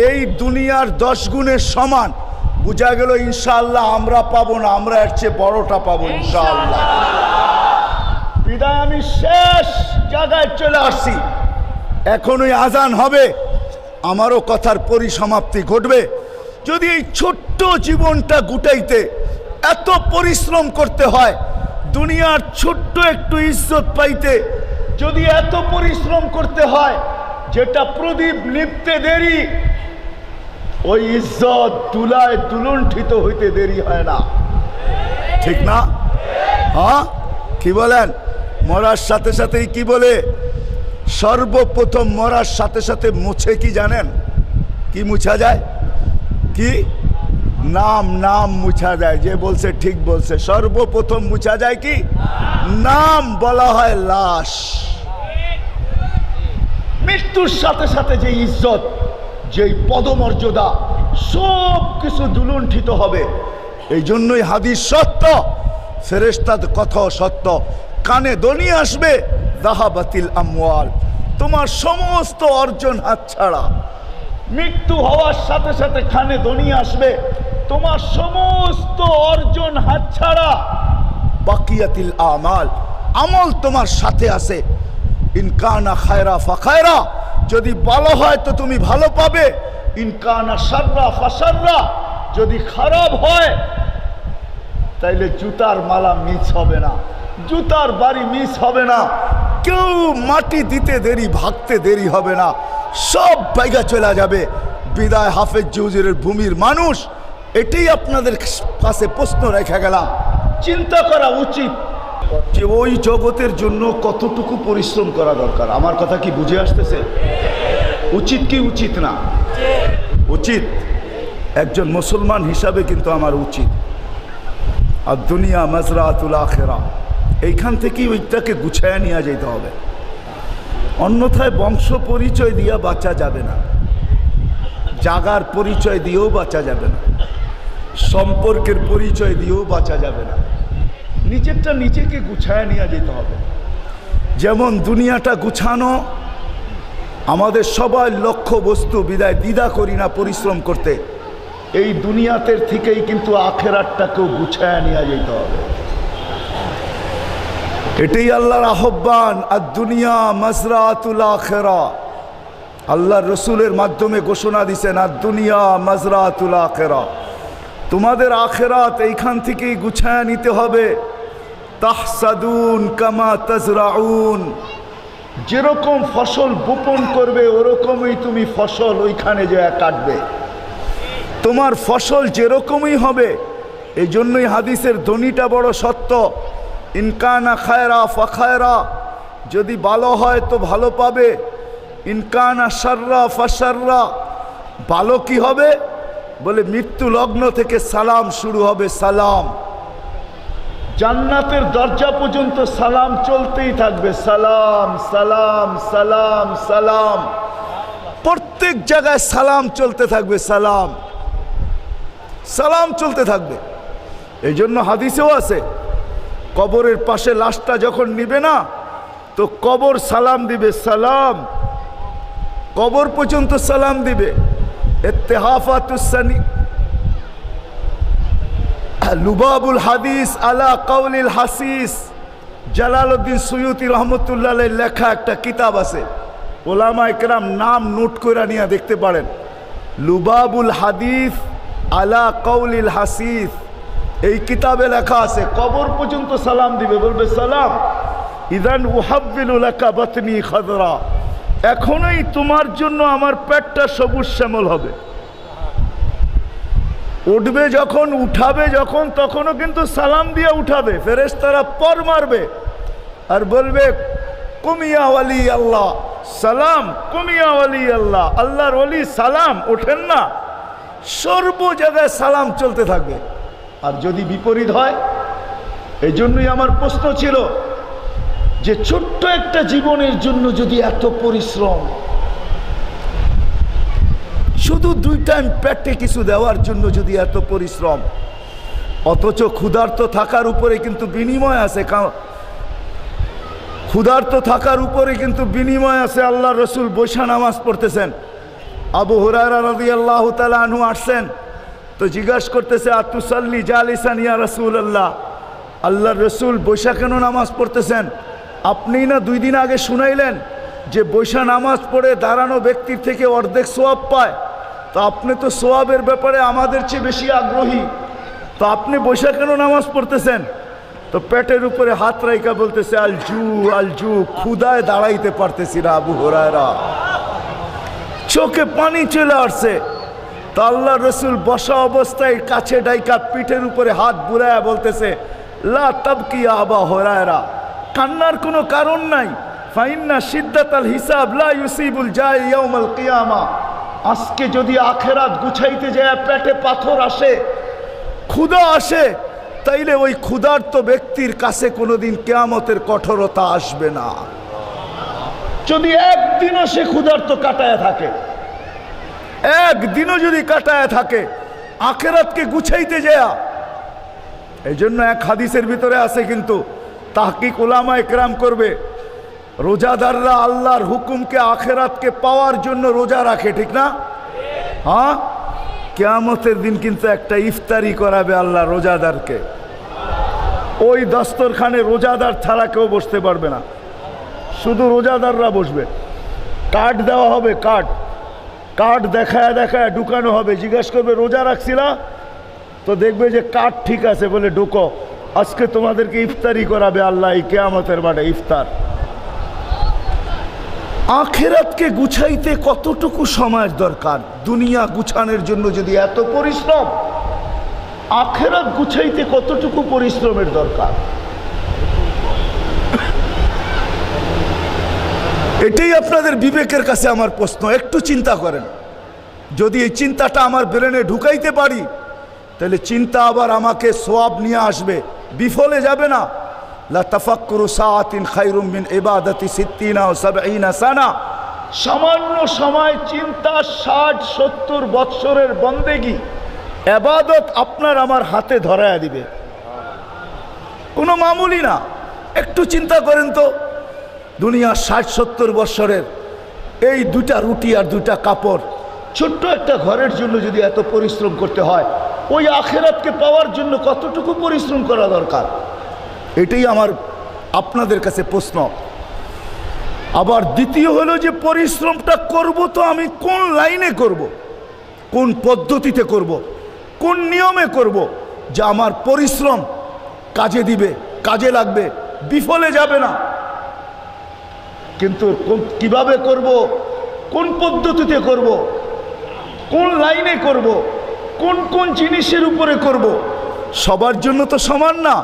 এই দুনিয়ার 10 গুণের সমান। বুঝা গেল ইনশাআল্লাহ আমরা পাবো না, আমরা এর চেয়ে বড়টা পাবো ইনশাআল্লাহ। বিদায়, আমি শেষ জায়গায় চলে আসছি। এখনই আজান হবে, আমারও কথার পরিসমাপ্তি ঘটবে। যদি এই ছোট্ট জীবনটা গুটাইতে এত পরিশ্রম করতে হয়, দুনিয়ার ছোট্ট একটু ইজ্জত পাইতে যদি এত পরিশ্রম করতে হয়, যেটা প্রদীপ নিভতে দেরি, ওই ইজ্জত তুলায় তুলণ্ঠিত হইতে দেরি হয় না, ঠিক না? হ্যাঁ, কি বলেন? মরার সাথে সাথেই কি বলে? সর্বপ্রথম মরার সাথে সাথে মুছে কি জানেন? কি মুছা যায়? কি নাম? নাম মুছা যায়। যে বলছে ঠিক বলছে, সর্বপ্রথম মুছা যায় কি নাম, বলা হয় লাশ। মৃত্যুর সাথে সাথে যে ইজ্জত, যেই পদমর্যাদা, সব কিছু দুলুণ্ঠিত হবে। এই জন্যই হাদিস সত্য, ফেরেশতার কথাও সত্য। কানে ধ্বনি আসবে, যাহাবাতিল আমওয়াল, তোমার সমস্ত অর্জন হাতছাড়া। মৃত্যু হওয়ার সাথে সাথে কানে ধ্বনি আসবে, তোমার সমস্ত অর্জন হাতছাড়া। বাকিয়াতিল আমাল, আমল তোমার সাথে আছে। ইনকানা খায়রা ফাখায়রা, যদি ভালো হয় তো তুমি ভালো পাবে। ইনকানা শাররা ফাশাররা, যদি খারাপ হয় তাইলে জুতার মালা মিস হবে না, জুতার বাড়ি মিস হবে না, কেউ মাটি দিতে দেরি, ভাগতে দেরি হবে না, সব বাইগা চলে যাবে। বিদায় হাফেজ হুজুরের ভূমির মানুষ, এটাই আপনাদের কাছে প্রশ্ন রেখে গেলাম। চিন্তা করা উচিত যে ওই জগতের জন্য কতটুকু পরিশ্রম করা দরকার। আমার কথা কি বুঝে আসতেছে? উচিত কি উচিত না? উচিত। একজন মুসলমান হিসাবে কিন্তু আমার উচিত। আর দুনিয়া মাজরাতুল আখিরা, এইখান থেকেই ওইটাকে গুছায় নিয়ে যেতে হবে। অন্যথায় বংশ পরিচয় দিয়ে বাঁচা যাবে না, জাগার পরিচয় দিয়েও বাঁচা যাবে না, সম্পর্কের পরিচয় দিয়েও বাঁচা যাবে না। নিজেরটা নিজেকে গুছায় নিয়ে যেতে হবে। যেমন দুনিয়াটা গুছানো আমাদের সবাই লক্ষ্য বস্তু, বিদায় দ্বিধা করি না পরিশ্রম করতে। এই দুনিয়াতে থেকেই কিন্তু আখেরাতটাকেও গুছায় নিয়ে যেতে হবে। এটাই আল্লাহর আহ্বান, আর দুনিয়া মাজরাতুল আখিরা। আল্লাহর রসুলের মাধ্যমে ঘোষণা দিছেন, আর দুনিয়া মাজরাতুল আখিরা, তোমাদের আখেরাত এইখান থেকেই গুছায় নিতে হবে। তাহসাদুন কামা তাজরাউন, যেরকম ফসল বপন করবে ওরকমই তুমি ফসল ওইখানে যে কাটবে। তোমার ফসল যেরকমই হবে। এই জন্যই হাদিসের ধ্বনিটা বড় সত্য। ইনকানা খায়রা ফাখায়রা, যদি ভালো হয় তো ভালো পাবে। ইনকানা শাররা ফাশাররা, ভালো কি হবে? বলে মৃত্যু লগ্ন থেকে সালাম শুরু হবে। সালাম, জান্নাতের দরজা পর্যন্ত সালাম চলতেই থাকবে, সালাম সালাম সালাম সালাম, প্রত্যেক জায়গায় সালাম চলতে থাকবে, সালাম সালাম চলতে থাকবে। এই জন্য হাদিসেও আছে, কবরের পাশে লাশটা যখন নিবে না, তো কবর সালাম দিবে, সালাম, কবর পর্যন্ত সালাম দিবে। ইত্তেহাফাতুসানি লুবাবুল হাদিস আলা কাউলিল হাসিস, জালালউদ্দিন সুয়ুতি রহমতুল্লাহ আলাইহির লেখা একটা কিতাব আছে, ওলামায়ে কেরাম নাম নোট করে নিয়ে দেখতে পারেন। লুবাবুল হাদিস আলা কাউলিল হাসিস, এই কিতাবে লেখা আছে কবর পর্যন্ত সালাম দিবে, বলবে সালাম। ইদান উহাব্বিলু লাকা বাতনি খাদরা, এখনই তোমার জন্য আমার পেটটা সবুজ শ্যামল হবে। উঠবে যখন, উঠাবে যখন, তখনও কিন্তু সালাম দিয়ে উঠাবে, ফেরেশতারা পর মারবে আর বলবে কুমিয়া ওয়ালি আল্লাহ সালাম, কুমিয়া ওয়ালি আল্লাহ, আল্লাহর ওলি সালাম, ওঠেন না। সর্ব জায়গায় সালাম চলতে থাকবে। আর যদি বিপরীত হয়, এই জন্যই আমার প্রশ্ন ছিল যে ছোট্ট একটা জীবনের জন্য যদি এত পরিশ্রম, শুধু 2 টাইম পেটে কিছু দেওয়ার জন্য যদি এত পরিশ্রম, অথচ ক্ষুধার্ত থাকার উপরে কিন্তু বিনিময় আছে, ক্ষুধার্ত থাকার উপরে কিন্তু বিনিময় আছে। আল্লাহ রসুল বৈশা নামাজ পড়তেছেন, আবু হুরায়রা রাদিয়াল্লাহু তাআলা আনহু আসছেন, তো জিজ্ঞাসা করতেছে আতুসাল্লি জালিসান ইয়া রাসূলুল্লাহ, আল্লাহর রসুল বৈশা কেন নামাজ পড়তেছেন? আপনি না 2 দিন আগে শুনাইলেন যে বৈশা নামাজ পড়ে দাঁড়ানো ব্যক্তির থেকে অর্ধেক সোয়াব পায়, তো আপনি তো সোয়াবের ব্যাপারে আমাদের চেয়ে বেশি আগ্রহী, তো আপনি বৈশা কেন নামাজ পড়তেছেন? তো পেটের উপরে হাত রাইকা বলতেছে আলজু আলজু, ক্ষুধায় দাঁড়াইতে পারতেছি না আবু হুরায়রা, চোখে পানি চলে আসছে। তো আল্লাহ রসুল বসা অবস্থায় কাছে ডাইকা পিঠের উপরে হাত বুলায়া বলতেছে লা তাবকি আবা হুরায়রা, কান্নার কোনো কারণ নাই, ফাইন্না শিদ্দাতাল হিসাব লা ইউসিবুল জাই ইয়াউমাল কিয়ামা, আজকে যদি আখেরাত গুছাইতে যায় পেটে পাথর আসে, ক্ষুধা আসে, তাইলে ওই ক্ষুধার্ত ব্যক্তির কাছে কোনোদিন কিয়ামতের কঠোরতা আসবে না। যদি একদিনও সে ক্ষুধার্ত কাটায় থাকে, একদিনও যদি কাটায় থাকে আখেরাতকে গুছাইতে যায়। এই জন্য এক হাদিসের ভিতরে আছে, কিন্তু তাহকিক উলামায়ে কেরাম করবে, রোজাদাররা আল্লাহর হুকুমকে আখেরাতকে পাওয়ার জন্য রোজা রাখে, ঠিক না? হ্যাঁ, কিয়ামতের দিন কিন্তু একটা ইফতারি করাবে আল্লাহ রোজাদারকে, ওই দস্তরখানে রোজাদার ছাড়া কেউ বসতে পারবে না, শুধু রোজাদাররা বসবে। কার্ড দেওয়া হবে, কার্ড দেখায় দেখায় ঢুকানো হবে, জিজ্ঞেস করবে রোজা রাখছিলা, তো দেখবে যে কার্ড ঠিক আছে, বলে ঢুকো, আজকে তোমাদেরকে ইফতারি করাবে আল্লাহ এই কিয়ামতের মাঠে, ইফতার। আখেরাতকে গুছাইতে কতটুকু সময়ের দরকার? দুনিয়া গুছানোর জন্য যদি এত পরিশ্রম, আখেরাত গুছাইতে কতটুকু পরিশ্রমের দরকার? এটাই আপনাদের বিবেকের কাছে আমার প্রশ্ন, একটু চিন্তা করেন। যদি এই চিন্তাটা আমার ব্রেনে ঢুকাইতে পারি, তাহলে চিন্তা আবার আমাকে সোয়াব নিয়ে আসবে, বিফলে যাবে না। লা তাফাক্কুরু সাআতিন খায়রুম মিন ইবাদাতি 60 ও 70 সানা, সামান্য সময় চিন্তা 60-70 বৎসরের বন্দেগী ইবাদত আপনার আমার হাতে ধরায়া দিবে, কোনো মামুলি না। একটু চিন্তা করেন তো, দুনিয়া 60-70 বৎসরের এই 2টা রুটি আর 2টা কাপড়, ছোট্ট একটা ঘরের জন্য যদি এত পরিশ্রম করতে হয়, ওই আখেরাতকে পাওয়ার জন্য কতটুকু পরিশ্রম করা দরকার? এটাই আমার আপনাদের কাছে প্রশ্ন। আবার দ্বিতীয় হলো যে পরিশ্রমটা করব তো আমি কোন লাইনে করব, কোন পদ্ধতিতে করব, কোন নিয়মে করব, যা আমার পরিশ্রম কাজে দিবে, কাজে লাগবে, বিফলে যাবে না। কিন্তু কিভাবে করব, কোন পদ্ধতিতে করব, কোন লাইনে করব, কোন কোন জিনিসের উপরে করব, সবার জন্য তো সমান না।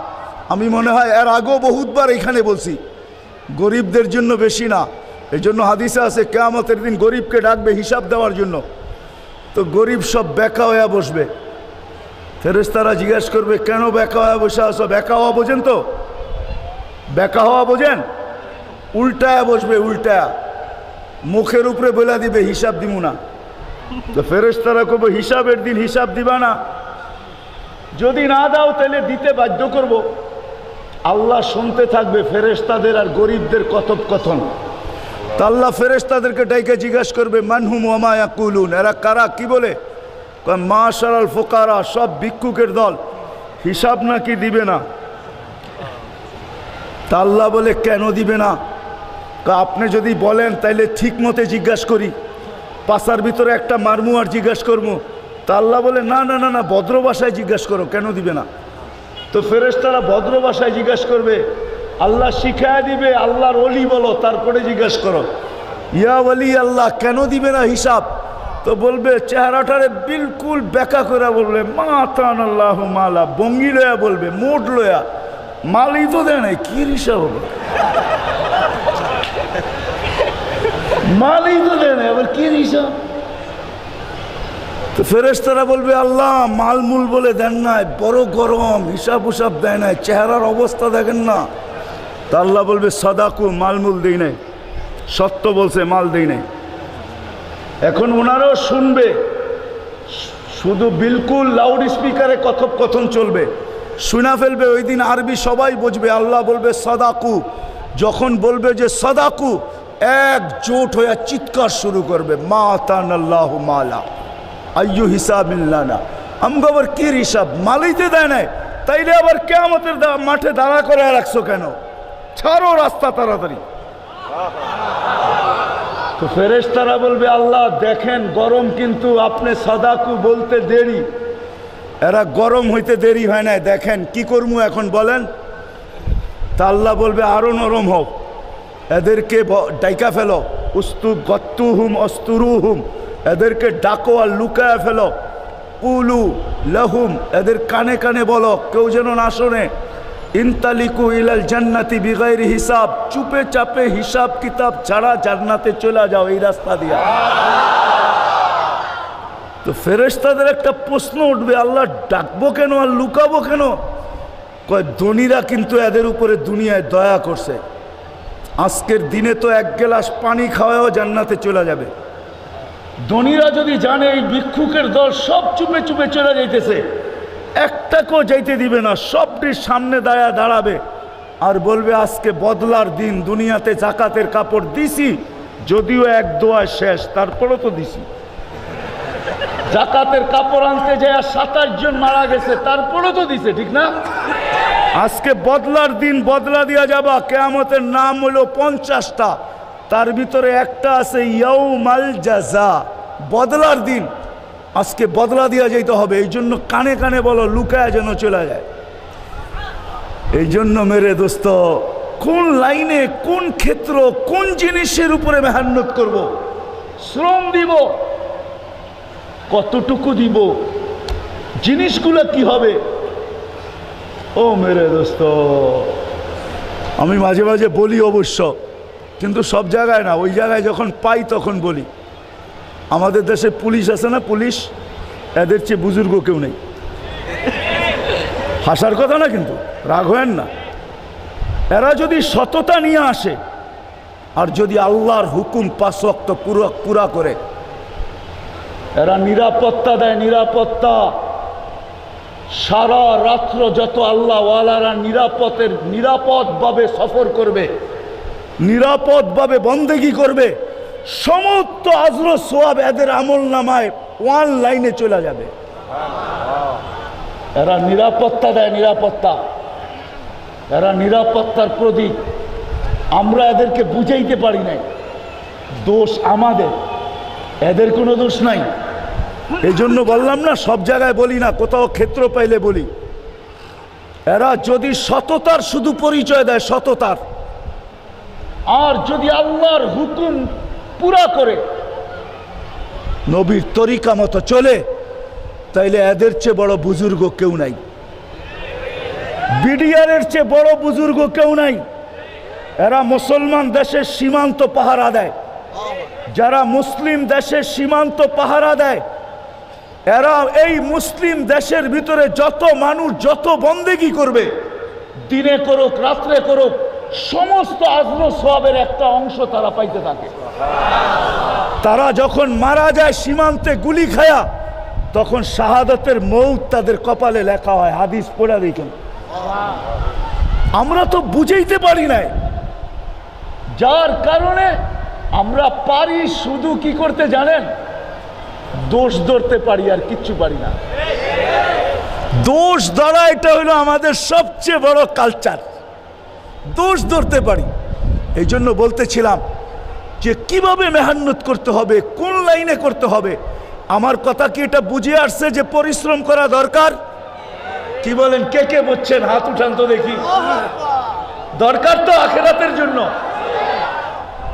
আমি মনে হয় এর আগেও বহুতবার এখানে বলছি, গরিবদের জন্য বেশি না। এই জন্য হাদিসে আছে কিয়ামতের দিন গরিবকে ডাকবে হিসাব দেওয়ার জন্য, তো গরিব সব বেকা হয়ে বসবে, ফেরেশতারা জিজ্ঞেস করবে কেন বেকা হওয়া বসে আসো? বেকা হওয়া বোঝেন তো? বেকা হওয়া বোঝেন? উল্টায় বসবে, উল্টা মুখের উপরে বলে দিবে হিসাব দিব না। তো ফেরেশতারা করবো হিসাবের দিন হিসাব দিবা না? যদি না দাও তাহলে দিতে বাধ্য করব। আল্লাহ শুনতে থাকবে ফেরেশতাদের আর গরিবদের কথোপকথন। তা আল্লাহ ফেরেশতাদেরকে ডাইকে জিজ্ঞাসা করবে মানহুম ওয়া মা ইয়াকুলুন, এরা কারা, কি বলে? মাশারাল ফুকারা, সব ভিক্ষুকের দল, হিসাব নাকি দিবে না? তা আল্লাহ বলে কেন দিবে না? আপনি যদি বলেন তাইলে ঠিক মতে জিজ্ঞাসা করি, পাশার ভিতরে একটা মারমু আর জিজ্ঞাসা করবো। তা আল্লাহ বলে না না না না, ভদ্র ভাষায় জিজ্ঞাসা করো, কেন দিবে না? তো ফেরেশতারা ভদ্র ভাষায় জিজ্ঞাসা করবে, আল্লাহ শিখায় দিবে আল্লাহর ওলি বলো, তারপরে জিজ্ঞাসা করো ইয়া ওলি আল্লাহ কেন দিবে না হিসাব? তো বলবে চেহারাটারে বিলকুল বেকা করে বলবে মাতান আল্লাহ মালা, বঙ্গি লয়া বলবে, মোট লয়া, মালই তো দেয় নাই, কি হিসাব হবে? মালই তো দেয় নাই, আবার কি হিসাব? তো ফেরেশতারা বলবে আল্লাহ মালমূল বলে দেন নাই, বড় গরম, হিসাব উসাব দেয় নাই, চেহারার অবস্থা দেখেন না। তা আল্লাহ বলবে সাদাকু, মালমূল দেই নাই, সত্য বলছে, মাল দেই নাই। এখন ওনারাও শুনবে, শুধু বিলকুল লাউড স্পিকারে কথোপকথন চলবে, শুনা ফেলবে। ওই দিন আরবি সবাই বুঝবে। আল্লাহ বলবে সাদাকু, যখন বলবে যে সাদাকু, একজোট হয়ে চিৎকার শুরু করবে মা আতান আল্লাহু মালা আইয়ু হিসাবিল্লানা, আমগো আবার কি হিসাব, মালিতে দেয় নাই, তাইলে আবার কিয়ামতের মাঠে দাঁড়া করে রাখছো কেন? ছাড়ো রাস্তা তাড়াতাড়ি। তো ফেরেশতারা বলবে আল্লাহ দেখেন গরম, কিন্তু আপনি সাদাকু বলতে দেরি, এরা গরম হইতে দেরি হয় নাই, দেখেন কি করবো এখন বলেন? তা আল্লাহ বলবে আরো নরম হোক, এদেরকে ডাইকা ফেলো, উস্তু গত্তুহুম অস্তুরুহুম, এদেরকে ডাকো আর লুকায় ফেলো, কুলু লাহুম, এদের কানে কানে বলো, কেউ যেন না শোনে, ইনতালিকু ইলাল জান্নাতি বিগাইরি হিসাব, চুপে চাপে হিসাব কিতাব ছাড়া জান্নাতে চলে যাও এই রাস্তা দিয়া। তো ফেরেশতাদের একটা প্রশ্ন উঠবে, আল্লাহ ডাকবো কেন আর লুকাবো কেন? কয় ধনীরা কিন্তু এদের উপরে দুনিয়ায় দয়া করছে, আজকের দিনে তো এক গ্লাস পানি খাওয়াও জান্নাতে চলে যাবে। ধনীরা যদি জানে এই ভিক্ষুকের দল সব চুপে চুপে চলে যাইতেছে, একটাকেও যাইতে দিবে না, সবটির সামনে দাঁড়াবে আর বলবে আজকে বদলার দিন, দুনিয়াতে জাকাতের কাপড় দিছি, যদিও এক দোয়া শেষ, তারপরও তো দিছি। জাকাতের কাপড় আনতে যায় 27 জন মারা গেছে, তারপরও তো দিছে, ঠিক না? আজকে বদলার দিন, বদলা দিয়া যাবা। কিয়ামতের নাম হলো 50টা, তার ভিতরে একটা আছে ইয়াউমাল জাযা, বদলার দিন। আজকে বদলা দিয়া যাইতে হবে, এই জন্য কানে কানে বলো, লুকায় যেন চলে যায়। এই জন্য মেরে দোস্ত, কোন লাইনে, কোন ক্ষেত্র, কোন জিনিসের উপরে মেহনত করব, শ্রম দিব, কতটুকু দিব, জিনিসগুলো কি হবে? ও মেরে দোস্ত, আমি মাঝে মাঝে বলি অবশ্য, কিন্তু সব জায়গায় না, ওই জায়গায় যখন পাই তখন বলি। আমাদের দেশে পুলিশ আছে না, পুলিশ, এদের চেয়ে বুজুর্গ কেউ নেই। হাসার কথা না, কিন্তু রাগ হয়েন না। এরা যদি সততা নিয়ে আসে আর যদি আল্লাহর হুকুম 5 ওয়াক্ত পুরা করে, এরা নিরাপত্তা দেয়, নিরাপত্তা সারা রাত্র যত আল্লাহ ওয়ালারা নিরাপদভাবে সফর করবে, নিরাপদভাবে বন্দেগি করবে, সমস্ত আজর সোয়াব এদের আমল নামায় 1 লাইনে চলে যাবে। এরা নিরাপত্তা দেয়, নিরাপত্তা, এরা নিরাপত্তার প্রতীক। আমরা এদেরকে বুঝাইতে পারি নাই, দোষ আমাদের, এদের কোনো দোষ নাই। এই জন্য বললাম না, সব জায়গায় বলি না, কোথাও ক্ষেত্র পাইলে বলি। এরা যদি সততার শুধু পরিচয় দেয়, সততার, আর যদি আল্লাহর হুকুম পুরা করে, নবীর তরিকা মতো চলে, তাইলে এদের চেয়ে বড় বুজুর্গ কেউ নাই, বিডিআরের চেয়ে বড় বুজুর্গ কেউ নাই। এরা মুসলমান দেশের সীমান্ত পাহারা দেয়, যারা মুসলিম দেশের সীমান্ত পাহারা দেয়, এরা এই মুসলিম দেশের ভিতরে যত মানুষ যত বন্দেগি করবে, দিনে করুক রাত্রে করুক, সমস্ত আজর সওয়াবের একটা অংশ তারা পাইতে থাকে। তারা যখন মারা যায় সীমান্তে গুলি খায়া, তখন শাহাদাতের মৌত তাদের কপালে লেখা হয়। হাদিস পড়া দেখেন। আমরা তো বুঝাইতে পারি নাই, যার কারণে আমরা পারি শুধু কি করতে জানেন, দোষ ধরতে পারি, আর কিচ্ছু পারি না। দোষ ধরা এটা হলো আমাদের সবচেয়ে বড় কালচার, দোষ ধরতে পারি। এই জন্য বলতেছিলাম যে কিভাবে মেহনত করতে হবে, কোন লাইনে করতে হবে। আমার কথা কি এটা বুঝে আসছে যে পরিশ্রম করা দরকার? কি বলেন, কে কে বুঝছেন? হাত উঠান তো দেখি। দরকার তো আখিরাতের জন্য,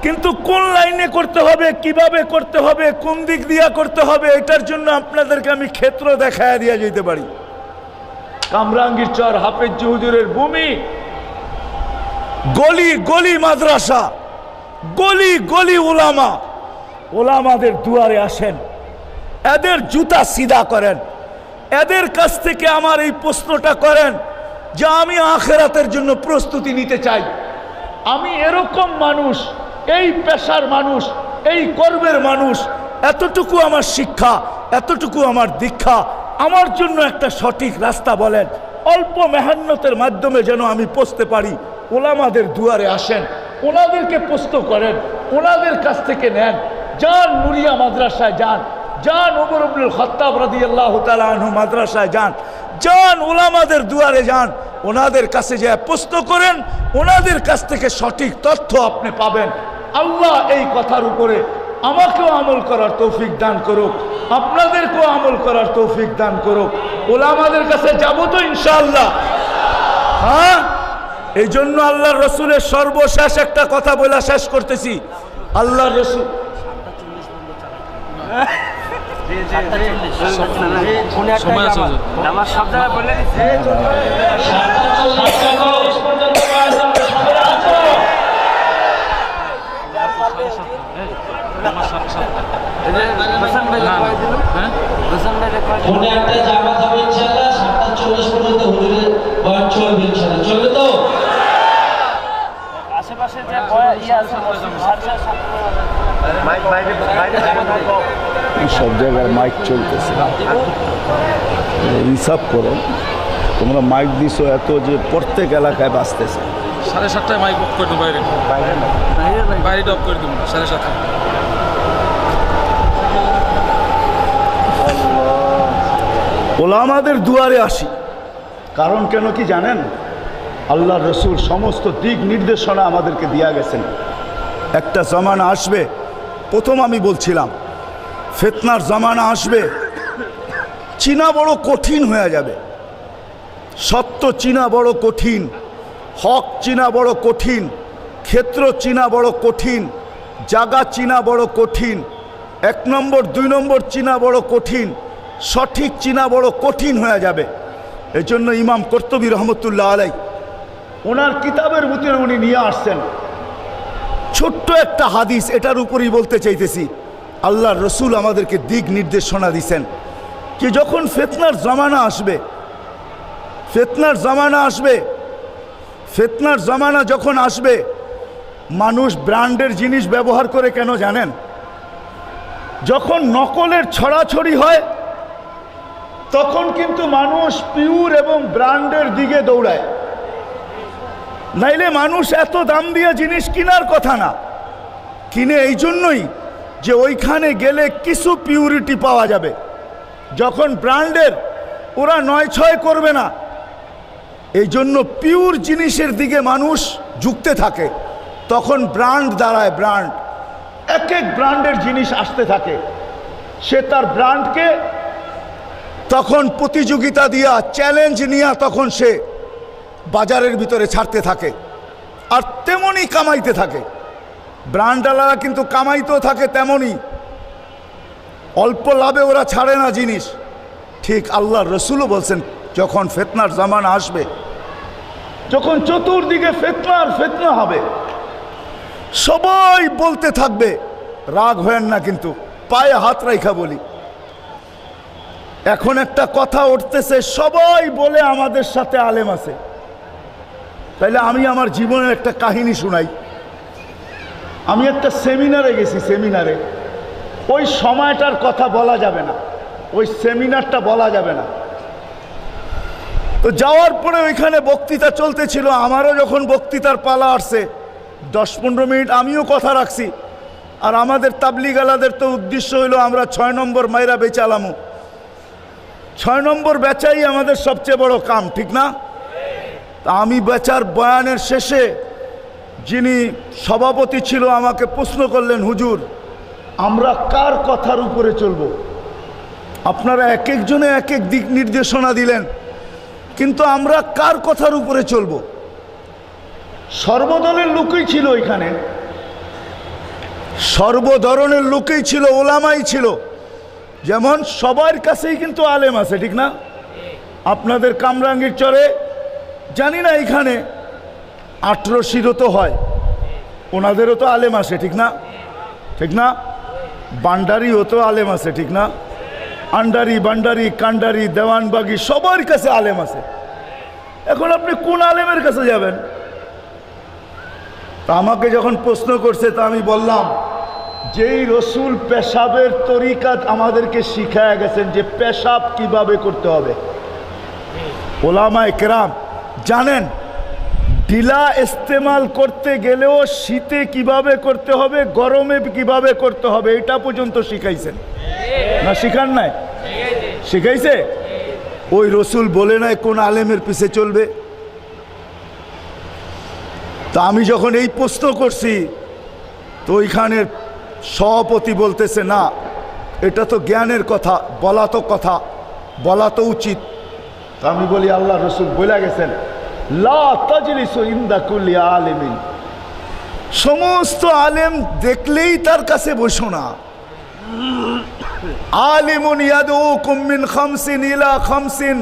কিন্তু কোন লাইনে করতে হবে, কিভাবে করতে হবে, কোন দিক দিয়া করতে হবে, এটার জন্য আপনাদেরকে আমি ক্ষেত্র দেখায় দিয়া যেতে পারি। কামরাঙ্গীর চর হাফেজ হুজুরের ভূমি, গলি গলি মাদ্রাসা, গলি গলি ওলামা। ওলামাদের দুয়ারে আসেন, এদের জুতা সিধা করেন, এদের কাছ থেকে আমার এই প্রশ্নটা করেন যে আমি আখিরাতের জন্য প্রস্তুতি নিতে চাই। আমি এরকম মানুষ, এই পেশার মানুষ, এই কর্মের মানুষ, এতটুকু আমার শিক্ষা, এতটুকু আমার দীক্ষা, আমার জন্য একটা সঠিক রাস্তা বলেন। অল্প মেহনতের মাধ্যমে যেন আমি পৌঁছতে পারি। ওলামাদের দুয়ারে আসেন, ওনাদেরকে প্রশ্ন করেন, ওনাদের কাছ থেকে নেন। যান নুরিয়া মাদ্রাসায় যান, যান ওমর ইবনুল খাত্তাব রাদিয়াল্লাহু তাআলা আনহু মাদ্রাসায় যান, যান ওলামাদের দুয়ারে যান, ওনাদের কাছে যে প্রশ্ন করেন, ওনাদের কাছ থেকে সঠিক তথ্য আপনি পাবেন। আল্লাহ এই কথার উপরে আমাকেও আমল করার তৌফিক দান করুক, আপনাদেরকেও আমল করার তৌফিক দান করুক। ওলামাদের কাছে যাব তো ইনশাআল্লাহ। হ্যাঁ, এই জন্য আল্লাহর রসুলের সর্বশেষ একটা কথা বলে শেষ করতেছি। আল্লাহর রসুল ফোনে একটা জামাত হবে ইনশাআল্লাহ 7:40 পর্যন্ত হুজুরের বয়ান চলবে ইনশাআল্লাহ। চলবে তো? আশেপাশে যে ইয়া আছে সব জায়গায় মাইক চলতেছে, হিসাব করো। তোমরা মাইক দিছো এত যে প্রত্যেক এলাকায় বাঁচতেছে। 7:30টায় মাইক অফ করে দেবো, বাইরে অফ করে দেবো 7:30টায়। ওলামাদের দুয়ারে আসি, কারণ কেন কি জানেন? আল্লাহ রসুল সমস্ত দিক নির্দেশনা আমাদেরকে দিয়া গেছেন। একটা জমানা আসবে, প্রথম আমি বলছিলাম ফিতনার জমানা আসবে, চিনা বড় কঠিন হয়ে যাবে। সত্য চিনা বড় কঠিন, হক চিনা বড় কঠিন, ক্ষেত্র চিনা বড় কঠিন, জায়গা চিনা বড় কঠিন, 1 নম্বর 2 নম্বর চিনা বড় কঠিন, সঠিক চিনা বড় কঠিন হয়ে যাবে। এই জন্য ইমাম কর্তুবী রহমতুল্লাহ আলাই ওনার কিতাবের ভিতরে উনি নিয়ে আসছেন ছোট্ট একটা হাদিস। এটার উপরেই বলতে চাইতেছি। আল্লাহর রসুল আমাদেরকে দিক নির্দেশনা দিছেন কি যখন ফিতনার জমানা আসবে, ফিতনার জমানা আসবে, ফিতনার জমানা যখন আসবে, মানুষ ব্র্যান্ডের জিনিস ব্যবহার করে কেন জানেন? যখন নকলের ছড়াছড়ি হয় তখন কিন্তু মানুষ পিওর এবং ব্র্যান্ডের দিকে দৌড়ায়। নাইলে মানুষ এত দাম দিয়ে জিনিস কেনার কথা না, কিনে এই জন্যই যে ওইখানে গেলে কিছু পিউরিটি পাওয়া যাবে। যখন ব্র্যান্ডের, ওরা 9-6 করবে না, এই জন্য পিওর জিনিসের দিকে মানুষ ঝুঁকতে থাকে। তখন ব্র্যান্ড দাঁড়ায়, ব্র্যান্ড, এক এক ব্র্যান্ডের জিনিস আসতে থাকে। সে তার ব্র্যান্ডকে তখন প্রতিযোগিতা দিয়া, চ্যালেঞ্জ নিয়ে তখন সে বাজারের ভিতরে ছাড়তে থাকে, আর তেমনই কামাইতে থাকে। ব্র্যান্ডওয়ালারা কিন্তু কামাইতেও থাকে তেমনই, অল্প লাভে ওরা ছাড়ে না জিনিস। ঠিক আল্লাহর রসুলও বলছেন যখন ফিতনার জামানা আসবে, যখন চতুর্দিকে ফিতনার ফিতনা হবে, সবাই বলতে থাকবে, রাগ হয়েন না কিন্তু পায়ে হাত রাইখা বলি, এখন একটা কথা উঠতেছে, সবাই বলে আমাদের সাথে আলেম আছে। তাইলে আমি আমার জীবনের একটা কাহিনী শুনাই। আমি একটা সেমিনারে গেছি, সেমিনারে ওই সময়টার কথা বলা যাবে না, ওই সেমিনারটা বলা যাবে না। তো যাওয়ার পরে ওইখানে বক্তৃতা চলতেছিল, আমারও যখন বক্তৃতার পালা আসছে 10-15 মিনিট আমিও কথা রাখছি। আর আমাদের তাবলিগ আলাদের তো উদ্দেশ্য হইল আমরা 6 নম্বর মাইরা বেচালামু। 6 নম্বর বেচাই আমাদের সবচেয়ে বড় কাম, ঠিক না? তা আমি বেচার বয়ানের শেষে যিনি সভাপতি ছিল আমাকে প্রশ্ন করলেন, হুজুর আমরা কার কথার উপরে চলব? আপনারা এক একজনে এক এক দিক নির্দেশনা দিলেন, কিন্তু আমরা কার কথার উপরে চলব? সর্বদলের লোকই ছিল এখানে, সর্বধরনের লোকই ছিল, ওলামাই ছিল। যেমন সবার কাছেই কিন্তু আলেম আছে, ঠিক না? আপনাদের কামরাঙ্গীর চরে জানি না, এখানে 18 তো হয়, ওনাদেরও তো আলেম আছে, ঠিক না? ঠিক না? বান্ডারিও তো আলেম আছে, ঠিক না? আন্ডারি, বান্ডারি, কান্ডারি, দেওয়ানবাগি সবার কাছে আলেম আছে। এখন আপনি কোন আলেমের কাছে যাবেন? তা আমাকে যখন প্রশ্ন করছে, তা আমি বললাম, যেই রসুল পেশাবের তরিকাত আমাদেরকে শিখায় গেছেন যে পেশাব কিভাবে করতে হবে। ওলামায়ে কেরাম জানেন ঢিলা ইস্তেমাল করতে গেলেও শীতে কিভাবে করতে হবে, গরমে কিভাবে করতে হবে, এটা পর্যন্ত শিখাইছেন না? শিখান নাই? শিখাইছে। ওই রসুল বলে নাই কোন আলেমের পিছে চলবে। তা আমি যখন এই প্রশ্ন করছি, তো ওইখানের সভাপতি বলতেছে, না এটা তো জ্ঞানের কথা, বলা তো কথা, বলা তো উচিত। তা আমি বলি, আল্লাহ রসুল বলে গেছেন, লা তাজলিসু ইনদা কুল্লি আলিমিন, সমস্ত আলেম দেখলেই তার কাছে বসো না। আলিমুন ইয়াদউকুম মিন খামসিন ইলা খামসিন,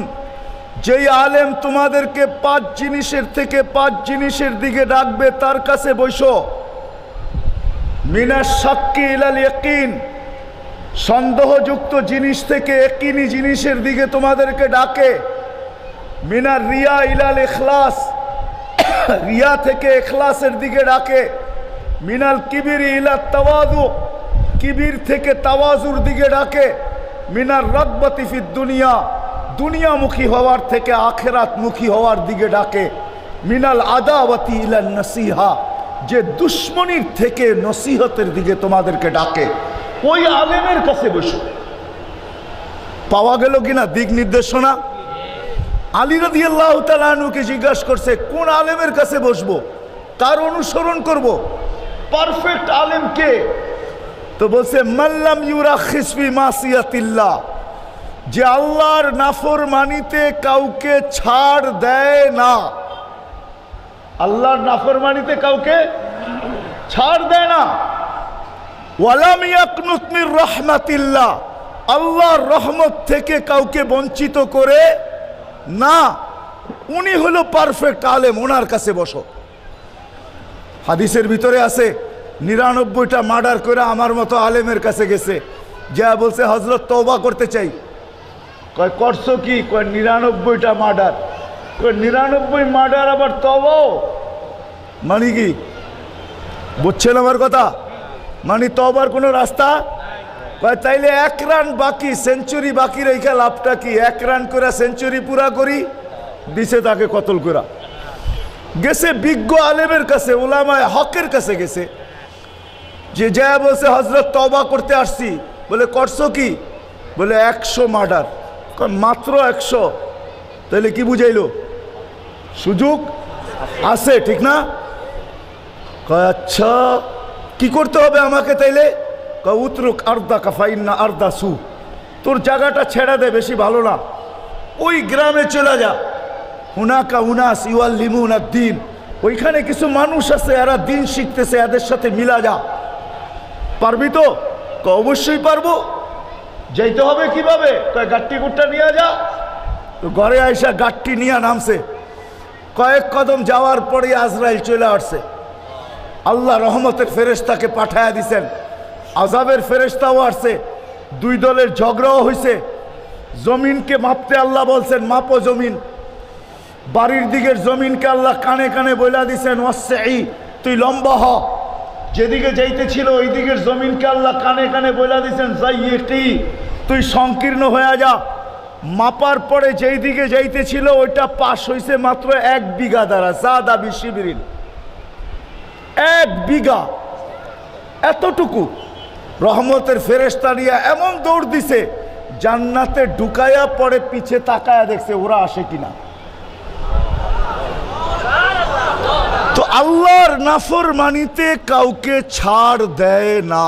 যেই আলেম তোমাদেরকে 5 জিনিসের থেকে 5 জিনিসের দিকে ডাকবে তার কাছে বসো। মিনাশ শাক্কি ইলাল ইয়াকিন, সন্দেহযুক্ত জিনিস থেকে ইয়াকিনি জিনিসের দিকে তোমাদেরকে ডাকে। মিনার রিয়া ইলাল ইখলাস, রিয়া থেকে ইখলাসের দিকে ডাকে। মিনাল কিবিরি ইলা তাওয়াদু, কিবির থেকে তাওয়াজুর দিকে ডাকে। মিনার রাগবাতি ফিদ দুনিয়া, দুনিয়ামুখী হওয়ার থেকে আখেরাতমুখী হওয়ার দিকে ডাকে। মিনাল আদাওয়াতি ইলান নসিহা, যে দুশ্মনির থেকে নসিহতের দিকে তোমাদেরকে ডাকে। ওই আলেমের কাছে বসো। পাওয়া গেল কিনা দিক নির্দেশনা? আলী রাদিয়াল্লাহু তাআলা আনহুকে জিজ্ঞাসা করছে, কোন আলেমের কাছে বসবো, কার অনুসরণ করব, পারফেক্ট আলেম কে? তো বলছে, মাল্লাম ইউরাখিস ফি মাসিয়াতিল্লাহ, যে আল্লাহর নাফরমানিতে কাউকে ছাড় দেয় না। আল্লাহর নাফরমানিতে কাউকে ছাড় দেয় না। ওয়ালাম ইয়াকনুত মির রাহমাতিল্লাহ, আল্লাহর রহমত থেকে কাউকে বঞ্চিত করে না। উনি হলো পারফেক্ট আলেম, ওনার কাছে বসো। হাদিসের ভিতরে আছে 99টা মার্ডার করে আমার মতো আলেমের কাছে গেছে, যা বলছে, হযরত তওবা করতে চাই। কয় করছো কি? কয় 99টা মার্ডার। কয় 99 মার্ডার আবার তওবাও? মানে কি বুঝছেন আমার কথা? মানে তওবার কোনো রাস্তা? কয় তাইলে 1 রান বাকি, সেঞ্চুরি বাকি রেখে লাভটা কি? 1 রান করে সেঞ্চুরি পুরা করি, দিছে তাকে কতল করা। গেছে বিজ্ঞ আলেমের কাছে, উলামায়ে হকের কাছে গেছে, যে যা বলছে, হযরত তওবা করতে আসছি। বলে করছো কি? বলে 100 মার্ডার। মাত্র 100? তাহলে কি বুঝাইলো? সুযোগ আছে, ঠিক না? কয় আচ্ছা কি করতে হবে আমাকে তাইলে? কয় উতরুক আরদা কাফাইন্না আরদা সু, তোর জায়গাটা ছেড়ে দে, বেশি ভালো না, ওই গ্রামে চলে যা। হুনাকা উনাস ইউআল্লিমুনা দ্বীন, ওইখানে কিছু মানুষ আছে, এরা দিন শিখতেছে, এদের সাথে মিলা যা। পারবি তো? কয় অবশ্যই পারবো। যাইতে হবে কিভাবে? কয় গাট্টি গুট্টা নিয়ে যা। তো ঘরে আইসা গাট্টি নিয়ে নামছে। কয়েক কদম যাওয়ার পরে আজরাইল চলে আসছে। আল্লাহ রহমতের ফেরেশতাকে পাঠায়া দিছেন, আযাবের ফেরেশতাও আসছে। 2 দলের ঝগড়াও হয়েছে। জমিনকে মাপতে আল্লাহ বলছেন মাপো জমিন। বাড়ির দিকের জমিনকে আল্লাহ কানে কানে বইলা দিছেন ওয়াসসি, তুই লম্বা হ। যেদিকে যাইতেছিল ওই দিকের জমিনকে আল্লাহ কানে কানে বইলা দিছেন যাইয়েকি, তুই সংকীর্ণ হয়ে যা। মাপার পরে যেই দিকে যাইতেছিল ওইটা পাশ হইছে মাত্র 1 বিঘা দ্বারা, সাদা বিশিবিরিন 1 বিঘা, এতটুকু। রহমতের ফেরেশতা নিয়ে এমন দৌড় দিছে, জান্নাতে ঢুকায়া পরে পিছে তাকায়া দেখছে ওরা আসে কিনা। তো আল্লাহর নাফরমানিতে কাউকে ছাড় দেয় না,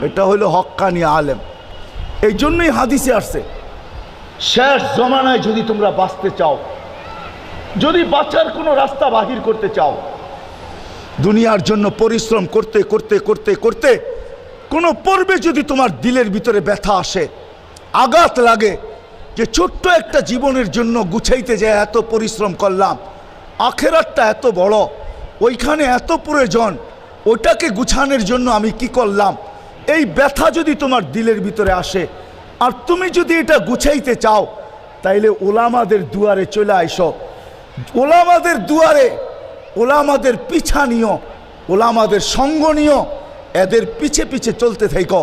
এটা হলো হক্কানি আলেম। এই জন্যই হাদিসে আসছে শেষ জমানায় যদি তোমরা বাঁচতে চাও, যদি বাঁচার কোনো রাস্তা বাহির করতে চাও, দুনিয়ার জন্য পরিশ্রম করতে করতে করতে করতে কোনো পর্বে যদি তোমার দিলের ভিতরে ব্যথা আসে, আঘাত লাগে যে ছোট্ট একটা জীবনের জন্য গুছাইতে যায় এত পরিশ্রম করলাম, আখেরাতটা এত বড়, ওইখানে এত প্রয়োজন, ওটাকে গুছানোর জন্য আমি কি করলাম, এই ব্যথা যদি তোমার দিলের ভিতরে আসে আর তুমি যদি এটা গুছাইতে চাও, তাইলে ওলামাদের দুয়ারে চলে আইসো। ওলামাদের দুয়ারে, ওলামাদের পিছা নিও, ওলামাদের সঙ্গ নিও, এদের পিছে পিছে চলতে থাকো,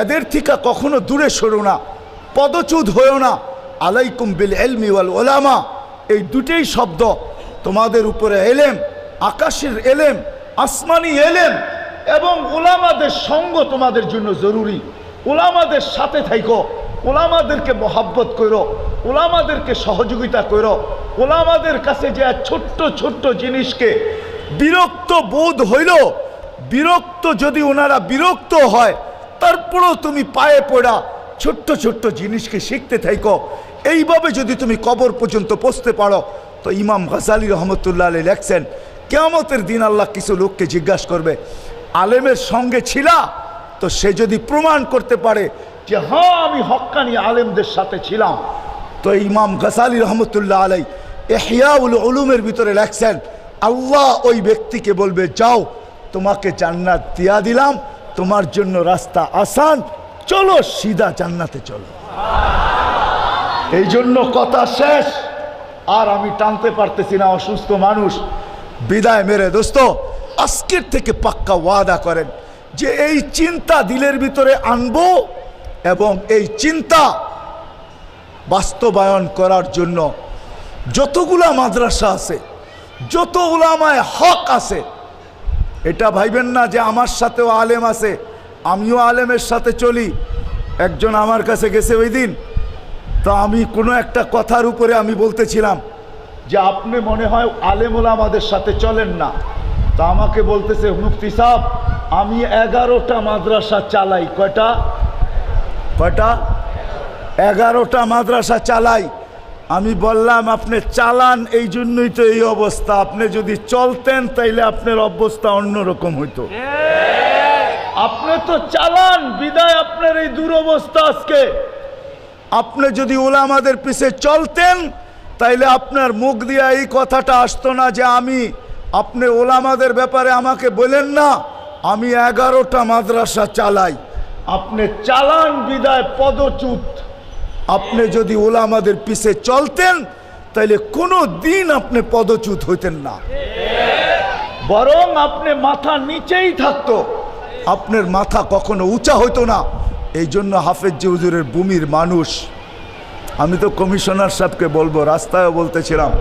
এদের থেকে কখনো দূরে সরো না, পদচ্যুত হয়েও না। আলাইকুম বিল ইলমি ওয়াল উলামা, এই দুটেই শব্দ তোমাদের উপরে এলেম, আকাশের এলেম, আসমানি এলেম এবং ওলামাদের সঙ্গ তোমাদের জন্য জরুরি। ওলামাদের সাথে থাকো, ওলামাদেরকে মহাব্বত করো, ওলামাদেরকে সহযোগিতা করো। ওলামাদের কাছে যে ছোট্ট ছোট্ট জিনিসকে বিরক্ত বোধ হইল, বিরক্ত যদি ওনারা বিরক্ত হয়, তারপরেও তুমি পায়ে পড়া ছোট্ট ছোট্ট জিনিসকে শিখতে থাকো। এইভাবে যদি তুমি কবর পর্যন্ত পৌঁছতে পারো, তো ইমাম গাজালি রহমতুল্লাহ আলাইহি লেখছেন কিয়ামতের দিন আল্লাহ কিছু লোককে জিজ্ঞাসা করবে, আলেমের সঙ্গে ছিলা? তো সে যদি প্রমাণ করতে পারে যে হ্যাঁ আমি হক্কানি আলেমদের সাথে ছিলাম, তো ইমাম গাজালি রহমতুল্লাহ আলাইহি ইহয়াউল উলুমের ভিতরে লেখছেন আল্লাহ ওই ব্যক্তিকে বলবে, যাও তোমাকে জান্নাত দিয়া দিলাম, তোমার জন্য রাস্তা আসান, চলো সিধা জান্নাতে চলো। এই জন্য কথা শেষ, আর আমি টানতে পারতেছি না, অসুস্থ মানুষ। বিদায় মেরে দোস্ত, আজকের থেকে পাক্কা ওয়াদা করেন যে এই চিন্তা দিলের ভিতরে আনবো এবং এই চিন্তা বাস্তবায়ন করার জন্য যতগুলা মাদ্রাসা আছে, যত উলামায়ে হক আছে, এটা ভাইবেন না যে আমার সাথেও আলেম আছে, আমিও আলেমের সাথে চলি। একজন আমার কাছে গেছে ওই দিন, তো আমি কোনো একটা কথার উপরে আমি বলতেছিলাম যে আপনি মনে হয় আলেম ওলামাদের সাথে চলেন না। তা আমাকে বলতেছে মুফতি সাহেব আমি 11টা মাদ্রাসা চালাই। কয়টা? 11টা মাদ্রাসা চালাই। আমি বললাম আপনি চালান এই জন্যই তো এই অবস্থা, আপনি যদি চলতেন তাইলে আপনার অবস্থা অন্যরকম হইতো। আপনি তো চালান বিদায় আপনার এই দুরবস্থা আজকে। আপনি যদি ওলামাদের পিছে চলতেন তাইলে আপনার মুখ দিয়ে এই কথাটা আসতো না যে আপনি ওলামাদের ব্যাপারে আমাকে বলেন না, আমি 11টা মাদ্রাসা চালাই। আপনি চালান বিদায় পদচ্যুত। আপনি যদি ওলামাদের পিছে চলতেন তাইলে কোনো দিন আপনি পদচ্যুত হইতেন না, বরং আপনি মাথা নিচেই থাকতো, আপনার মাথা কখনো উঁচা হইতো না। এই জন্য হাফেজ হুজুরের ভূমির মানুষ, আমি তো কমিশনার সাহেবকে বলবো, রাস্তায় বলতেছিলাম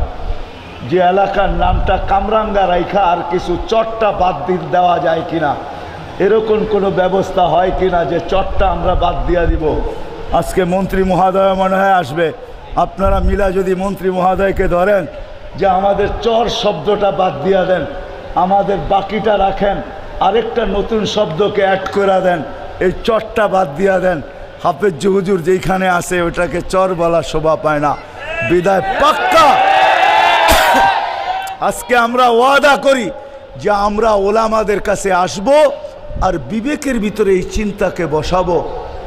যে এলাকার নামটা কামরাঙ্গা রাইখা আর কিছু চটটা বাদ দেওয়া যায় কিনা, এরকম কোনো ব্যবস্থা হয় কিনা যে চটটা আমরা বাদ দিয়ে দিব। আজকে মন্ত্রী মহোদয় মনে হয় আসবে, আপনারা মিলা যদি মন্ত্রী মহোদয়কে ধরেন যে আমাদের চর শব্দটা বাদ দিয়ে দেন, আমাদের বাকিটা রাখেন, আরেকটা নতুন শব্দকে অ্যাড করে দেন, এই চরটা বাদ দিয়ে দেন। হাফেজ হুজুর যেইখানে আসে ওটাকে চর বলা শোভা পায় না। বিদায় পাক্কা আজকে আমরা ওয়াদা করি যে আমরা ওলামাদের কাছে আসব আর বিবেকের ভিতরে এই চিন্তাকে বসাবো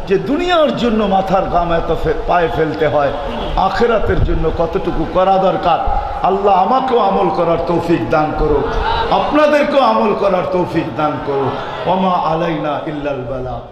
যে দুনিয়ার জন্য মাথার ঘাম এত পায়ে ফেলতে হয়, আখেরাতের জন্য কতটুকু করা দরকার। আল্লাহ আমাকেও আমল করার তৌফিক দান করো, আপনাদেরকেও আমল করার তৌফিক দান করো। ওমা আলাইনা ইল্লাল বালাগ।